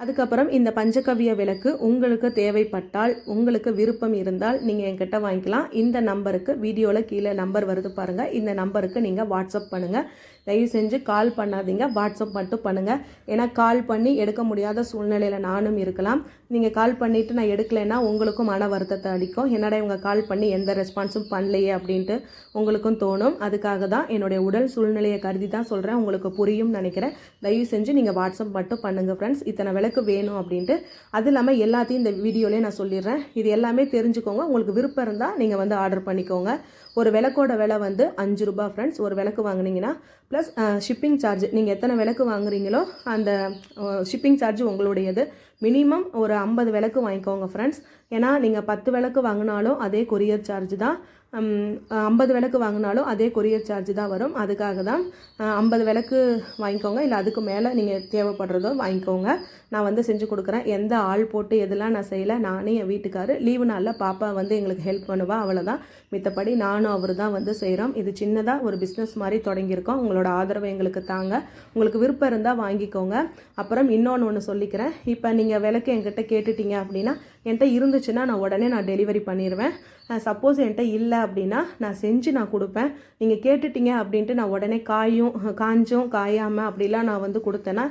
[SPEAKER 1] அதுக்கப்புறம் இந்த பஞ்சகவ்ய விளக்கு உங்களுக்கு தேவைப்பட்டால், உங்களுக்கு விருப்பம் இருந்தால் நீங்கள் என்கிட்ட வாங்கிக்கலாம். இந்த நம்பருக்கு வீடியோவில் கீழே நம்பர் வருது பாருங்கள். இந்த நம்பருக்கு நீங்கள் வாட்ஸ்அப் பண்ணுங்கள். தயவு செஞ்சு கால் பண்ணாதீங்க, வாட்ஸ்அப் மட்டும் பண்ணுங்கள். ஏன்னா கால் பண்ணி எடுக்க முடியாத சூழ்நிலையில் நானும் இருக்கலாம். நீங்கள் கால் பண்ணிவிட்டு நான் எடுக்கலைன்னா உங்களுக்கும் மன வருத்தத்தை அளிக்கும். என்னடா இவங்க கால் பண்ணி எந்த ரெஸ்பான்ஸும் பண்ணலையே அப்படின்ட்டு உங்களுக்கும் தோணும். அதுக்காக தான் என்னுடைய உடல் சூழ்நிலையை கருதி தான் சொல்கிறேன். உங்களுக்கு புரியும் நினைக்கிறேன். தயவு செஞ்சு நீங்கள் வாட்ஸ்அப் மட்டும் பண்ணுங்கள் ஃப்ரெண்ட்ஸ். இத்தனை விளக்கு வேணும் அப்படின்ட்டு. அது இல்லாமல் எல்லாத்தையும் இந்த வீடியோலேயே நான் சொல்லிடுறேன். இது எல்லாமே தெரிஞ்சுக்கோங்க. உங்களுக்கு விருப்பம் இருந்தால் நீங்கள் வந்து ஆர்டர் பண்ணிக்கோங்க. ஒரு விளக்கோட விலை வந்து 5 ரூபா ஃப்ரெண்ட்ஸ். ஒரு விளக்கு வாங்கினீங்கன்னா ப்ளஸ் ஷிப்பிங் சார்ஜ், நீங்கள் எத்தனை விளக்கு வாங்குறீங்களோ அந்த ஷிப்பிங் சார்ஜ் உங்களுடையது. மினிமம் ஒரு 50 விளக்கு வாங்கிக்கோங்க ஃப்ரெண்ட்ஸ். ஏன்னா நீங்கள் 10 விளக்கு வாங்கினாலும் அதே கொரியர் சார்ஜ் தான், 50 விளக்கு வாங்கினாலும் அதே கொரியர் சார்ஜ் தான் வரும். அதுக்காக தான் 50 விளக்கு வாங்கிக்கோங்க. இல்லை அதுக்கு மேலே நீங்கள் தேவைப்படுறதோ வாங்கிக்கோங்க. நான் வந்து செஞ்சு கொடுக்குறேன். எந்த ஆள் போட்டு எதெல்லாம் நான் செய்யலை. நானே என் வீட்டுக்காரர் லீவு நாளில் பாப்பா வந்து எங்களுக்கு ஹெல்ப் பண்ணுவா, அவ்வளோதான். மித்தபடி நானும் அவர் தான் வந்து செய்கிறோம். இது சின்னதாக ஒரு பிஸ்னஸ் மாதிரி தொடங்கியிருக்கோம். உங்களோட ஆதரவை எங்களுக்கு தாங்க. உங்களுக்கு விருப்பம் இருந்தால் வாங்கிக்கோங்க. அப்புறம் இன்னொன்று சொல்லிக்கிறேன். இப்போ நீங்கள் விளக்கு என்கிட்ட கேட்டுட்டீங்க அப்படின்னா என்கிட்ட இருந்துச்சுன்னா நான் உடனே டெலிவரி பண்ணிடுவேன். சப்போஸ் என்கிட்ட இல்லை அப்படின்னா நான் செஞ்சு நான் கொடுப்பேன். நீங்கள் கேட்டுட்டீங்க அப்படின்ட்டு நான் உடனே காஞ்சும் காயாமல் அப்படிலாம் நான் வந்து கொடுத்தேன்னா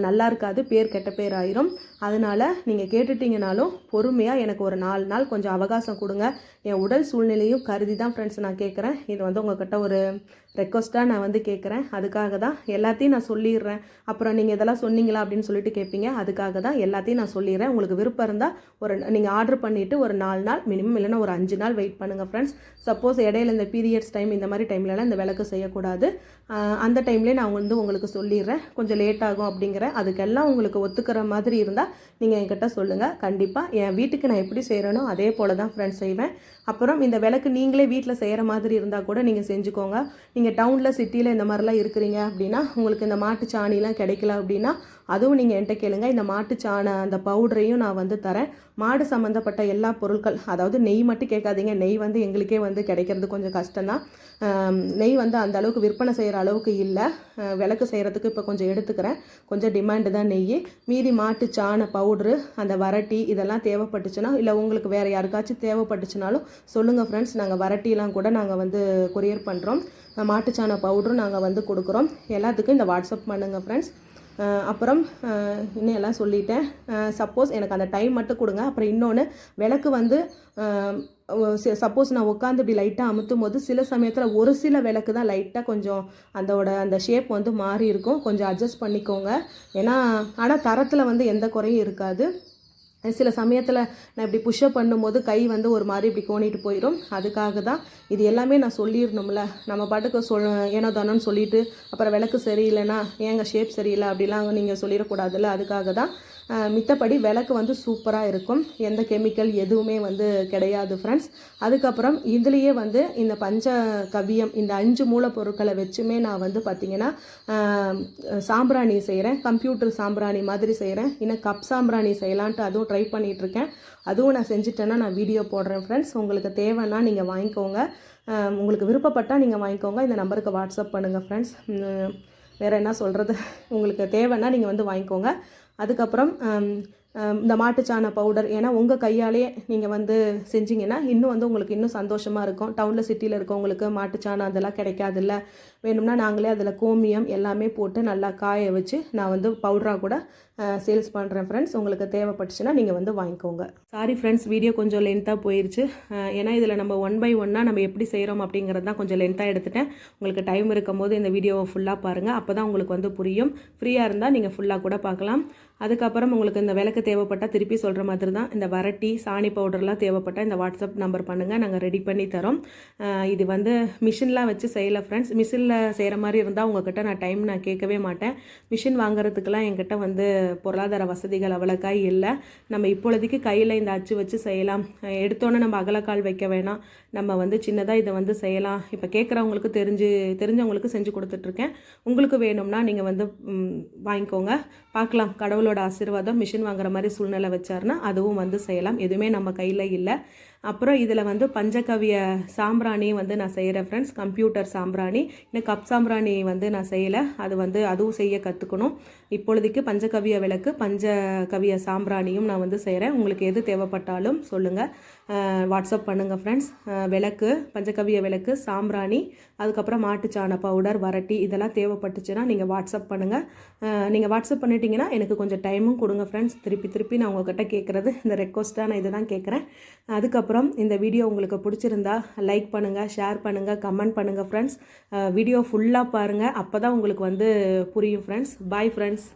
[SPEAKER 1] நல்லா இருக்காது, கெட்ட பேர் ஆயிரும். அதனால் நீங்கள் கேட்டுட்டிங்கனாலும் பொறுமையாக எனக்கு ஒரு 4 நாள் கொஞ்சம் அவகாசம் கொடுங்க. என் உடல் சூழ்நிலையும் கருதி தான் ஃப்ரெண்ட்ஸ் நான் கேட்குறேன். இது வந்து உங்கள்கிட்ட ஒரு ரெக்வஸ்ட்டாக நான் வந்து கேட்குறேன். அதுக்காக தான் எல்லாத்தையும் நான் சொல்லிடுறேன். அப்புறம் நீங்கள் இதெல்லாம் சொன்னீங்களா அப்படின்னு சொல்லிட்டு கேட்பீங்க. அதுக்காக தான் எல்லாத்தையும் நான் சொல்லிடுறேன். உங்களுக்கு விருப்பம் இருந்தால் நீங்கள் ஆர்டர் பண்ணிவிட்டு ஒரு 4 நாள் மினிமம், இல்லைன்னா ஒரு 5 நாள் வெயிட் பண்ணுங்கள் ஃப்ரெண்ட்ஸ். சப்போஸ் இடையில இந்த பீரியட்ஸ் டைம் இந்த மாதிரி டைம்லலாம் இந்த விளக்கு செய்யக்கூடாது. அந்த டைம்லேயே நான் வந்து உங்களுக்கு சொல்லிடுறேன். கொஞ்சம் லேட் ஆகும் அப்படிங்கிறேன். அதுக்கெல்லாம் உங்களுக்கு ஒத்துக்கிற மாதிரி இருந்தால் நீங்கள் என்கிட்ட சொல்லுங்கள். கண்டிப்பாக என் வீட்டுக்கு நான் எப்படி செய்கிறேனோ அதே போல் தான் ஃப்ரெண்ட்ஸ் செய்வேன். அப்புறம் இந்த விளக்கு நீங்களே வீட்டில் செய்கிற மாதிரி இருந்தால் கூட நீங்கள் செஞ்சுக்கோங்க. நீங்கள் டவுனில் சிட்டியில் இந்த மாதிரிலாம் இருக்கிறீங்க அப்படின்னா உங்களுக்கு இந்த மாட்டு சாணிலாம் கிடைக்கல அப்படின்னா அதுவும் நீங்கள் என்கிட்ட கேளுங்க. இந்த மாட்டு அந்த பவுடரையும் நான் வந்து தரேன். மாடு சம்மந்தப்பட்ட எல்லா பொருட்கள், அதாவது நெய் மட்டும் கேட்காதீங்க. நெய் வந்து எங்களுக்கே வந்து கிடைக்கிறது கொஞ்சம் கஷ்டம்தான். நெய் வந்து அந்த அளவுக்கு விற்பனை செய்கிற அளவுக்கு இல்லை. விளக்கு செய்கிறதுக்கு இப்போ கொஞ்சம் எடுத்துக்கிறேன். கொஞ்சம் டிமாண்டு தான் நெய். மீதி மாட்டு சாண பவுட்ரு, அந்த வரட்டி இதெல்லாம் தேவைப்பட்டுச்சுன்னா, இல்லை உங்களுக்கு வேறு யாருக்காச்சும் தேவைப்பட்டுச்சுனாலும் சொல்லுங்கள் ஃப்ரெண்ட்ஸ். நாங்கள் வரட்டிலாம் கூட நாங்கள் வந்து கொரியர் பண்ணுறோம். மாட்டுச்சாண பவுடரும் நாங்கள் வந்து கொடுக்குறோம். எல்லாத்துக்கும் இந்த வாட்ஸ்அப் பண்ணுங்கள் ஃப்ரெண்ட்ஸ். அப்புறம் இன்னும் எல்லாம் சொல்லிட்டேன். சப்போஸ் எனக்கு அந்த டைம் மட்டும் கொடுங்க. அப்புறம் இன்னொன்று, விளக்கு வந்து சப்போஸ் நான் உட்காந்து இப்படி லைட்டாக அமுத்தும் போது சில சமயத்தில் ஒரு சில விளக்கு தான் லைட்டாக கொஞ்சம் அந்த ஷேப் வந்து மாறி இருக்கும். கொஞ்சம் அட்ஜஸ்ட் பண்ணிக்கோங்க. ஏன்னா ஆனால் தரத்தில் வந்து எந்த குறையும் இருக்காது. சில சமயத்தில் நான் இப்படி புஷ்அப் பண்ணும்போது கை வந்து ஒரு மாதிரி இப்படி கோணிட்டு போயிடும். அதுக்காக தான் இது எல்லாமே நான் சொல்லிடணும்ல. நம்ம பாட்டுக்கு ஏனோ தானோன்னு சொல்லிவிட்டு அப்புறம் விளக்கு சரியில்லைன்னா ஏங்க ஷேப் சரியில்லை அப்படிலாம் நீங்கள் சொல்லிடக்கூடாதுல்ல. அதுக்காக தான். மித்தபடி விளக்கு வந்து சூப்பராக இருக்கும். எந்த கெமிக்கல் எதுவுமே வந்து கிடையாது ஃப்ரெண்ட்ஸ். அதுக்கப்புறம் இதுலேயே வந்து இந்த பஞ்சகவ்யம் இந்த 5 மூலப்பொருட்களை வச்சுமே நான் வந்து பார்த்திங்கன்னா சாம்பிராணி செய்கிறேன். கம்ப்யூட்டர் சாம்பிராணி மாதிரி செய்கிறேன். இன்னும் கப் சாம்பிராணி செய்யலான்ட்டு அதுவும் ட்ரை பண்ணிகிட்ருக்கேன். அதுவும் நான் செஞ்சுட்டேன்னா நான் வீடியோ போடுறேன் ஃப்ரெண்ட்ஸ். உங்களுக்கு தேவைன்னா நீங்கள் வாங்கிக்கோங்க. உங்களுக்கு விருப்பப்பட்டால் நீங்கள் வாங்கிக்கோங்க. இந்த நம்பருக்கு வாட்ஸ்அப் பண்ணுங்கள் ஃப்ரெண்ட்ஸ். வேறு என்ன சொல்கிறது, உங்களுக்கு தேவைன்னா நீங்கள் வந்து வாங்கிக்கோங்க. அதுக்கப்புறம் இந்த மாட்டுச்சாண பவுடர், ஏன்னா உங்கள் கையாலே நீங்கள் வந்து செஞ்சிங்கன்னா இன்னும் வந்து உங்களுக்கு இன்னும் சந்தோஷமாக இருக்கும். டவுனில் சிட்டியில் இருக்கவங்களுக்கு மாட்டுச்சாணம் அதெல்லாம் கிடைக்காதுல்ல. வேணும்னா நாங்களே அதில் கோமியம் எல்லாமே போட்டு நல்லா காய வச்சு நான் வந்து பவுடராக கூட சேல்ஸ் பண்ணுறேன் ஃப்ரெண்ட்ஸ். உங்களுக்கு தேவைப்பட்டுச்சுன்னா நீங்கள் வந்து வாங்கிக்கோங்க. சாரி ஃப்ரெண்ட்ஸ், வீடியோ கொஞ்சம் லென்த்தாக போயிடுச்சு. ஏன்னா இதில் நம்ம 1 by 1 நம்ம எப்படி செய்கிறோம் அப்படிங்கிறது தான் கொஞ்சம் லென்த்தாக எடுத்துட்டேன். உங்களுக்கு டைம் இருக்கும் போது இந்த வீடியோவை ஃபுல்லாக பாருங்கள். அப்போ தான் உங்களுக்கு வந்து புரியும். ஃப்ரீயாக இருந்தால் நீங்கள் ஃபுல்லாக கூட பார்க்கலாம். அதுக்கப்புறம் உங்களுக்கு இந்த விளக்கு தேவைப்பட்டால் திருப்பி சொல்கிற மாதிரி தான், இந்த வரட்டி சாணி பவுடர்லாம் தேவைப்பட்டால் இந்த வாட்ஸ்அப் நம்பர் பண்ணுங்கள். நாங்கள் ரெடி பண்ணி தரோம். இது வந்து மிஷின்லாம் வச்சு செய்யலை ஃப்ரெண்ட்ஸ். மிஷினில் செய்கிற மாதிரி இருந்தால் உங்கள்கிட்ட நான் கேட்கவே மாட்டேன். மிஷின் வாங்குறதுக்கெலாம் என்கிட்ட வந்து பொருளாதார வசதிகள் அவ்வளோக்கா இல்லை. நம்ம இப்பொழுதைக்கு கையில் இந்த அச்சு வச்சு செய்யலாம். எடுத்தோன்னே நம்ம அகலக்கால் வைக்க வேணாம். நம்ம வந்து சின்னதாக இதை வந்து செய்யலாம். இப்போ கேட்குறவங்களுக்கு தெரிஞ்சவங்களுக்கு செஞ்சு கொடுத்துட்ருக்கேன். உங்களுக்கு வேணும்னா நீங்கள் வந்து வாங்கிக்கோங்க. பார்க்கலாம், கடவுளோட ஆசீர்வாதம். மிஷின் வாங்குற மாதிரி சூழ்நிலை வச்சாருன்னா அதுவும் வந்து செய்யலாம். எதுவுமே நம்ம கையில் இல்லை. அப்புறம் இதில் வந்து பஞ்சகவ்ய சாம்பிராணி வந்து நான் செய்கிறேன் ஃப்ரெண்ட்ஸ். கம்ப்யூட்டர் சாம்பிராணி, இன்னும் கப் சாம்பிராணி வந்து நான் செய்யலை. அது வந்து அதுவும் செய்ய கற்றுக்கணும். இப்பொழுதைக்கு பஞ்சகவ்ய விளக்கு பஞ்சகவ்ய சாம்பிராணியும் நான் வந்து செய்கிறேன். உங்களுக்கு எது தேவைப்பட்டாலும் சொல்லுங்கள், வாட்ஸ்அப் பண்ணுங்கள் ஃப்ரெண்ட்ஸ். விளக்கு, பஞ்சகவ்ய விளக்கு, சாம்பிராணி, அதுக்கப்புறம் மாட்டுச்சாண பவுடர், வரட்டி இதெல்லாம் தேவைப்பட்டுச்சுன்னா நீங்கள் வாட்ஸ்அப் பண்ணுங்கள். நீங்கள் வாட்ஸ்அப் பண்ணிட்டீங்கன்னா எனக்கு கொஞ்சம் டைமும் கொடுங்க ஃப்ரெண்ட்ஸ். திருப்பி நான் உங்கள்கிட்ட கேட்குறது இந்த ரெக்வஸ்ட்டாக நான் இதை தான் கேட்குறேன். அதுக்கப்புறம் இந்த வீடியோ உங்களுக்கு பிடிச்சிருந்தா லைக் பண்ணுங்கள், ஷேர் பண்ணுங்கள், கமெண்ட் பண்ணுங்கள் ஃப்ரெண்ட்ஸ். வீடியோ ஃபுல்லாக பாருங்கள். அப்போ தான் உங்களுக்கு வந்து புரியும் ஃப்ரெண்ட்ஸ். Bye friends.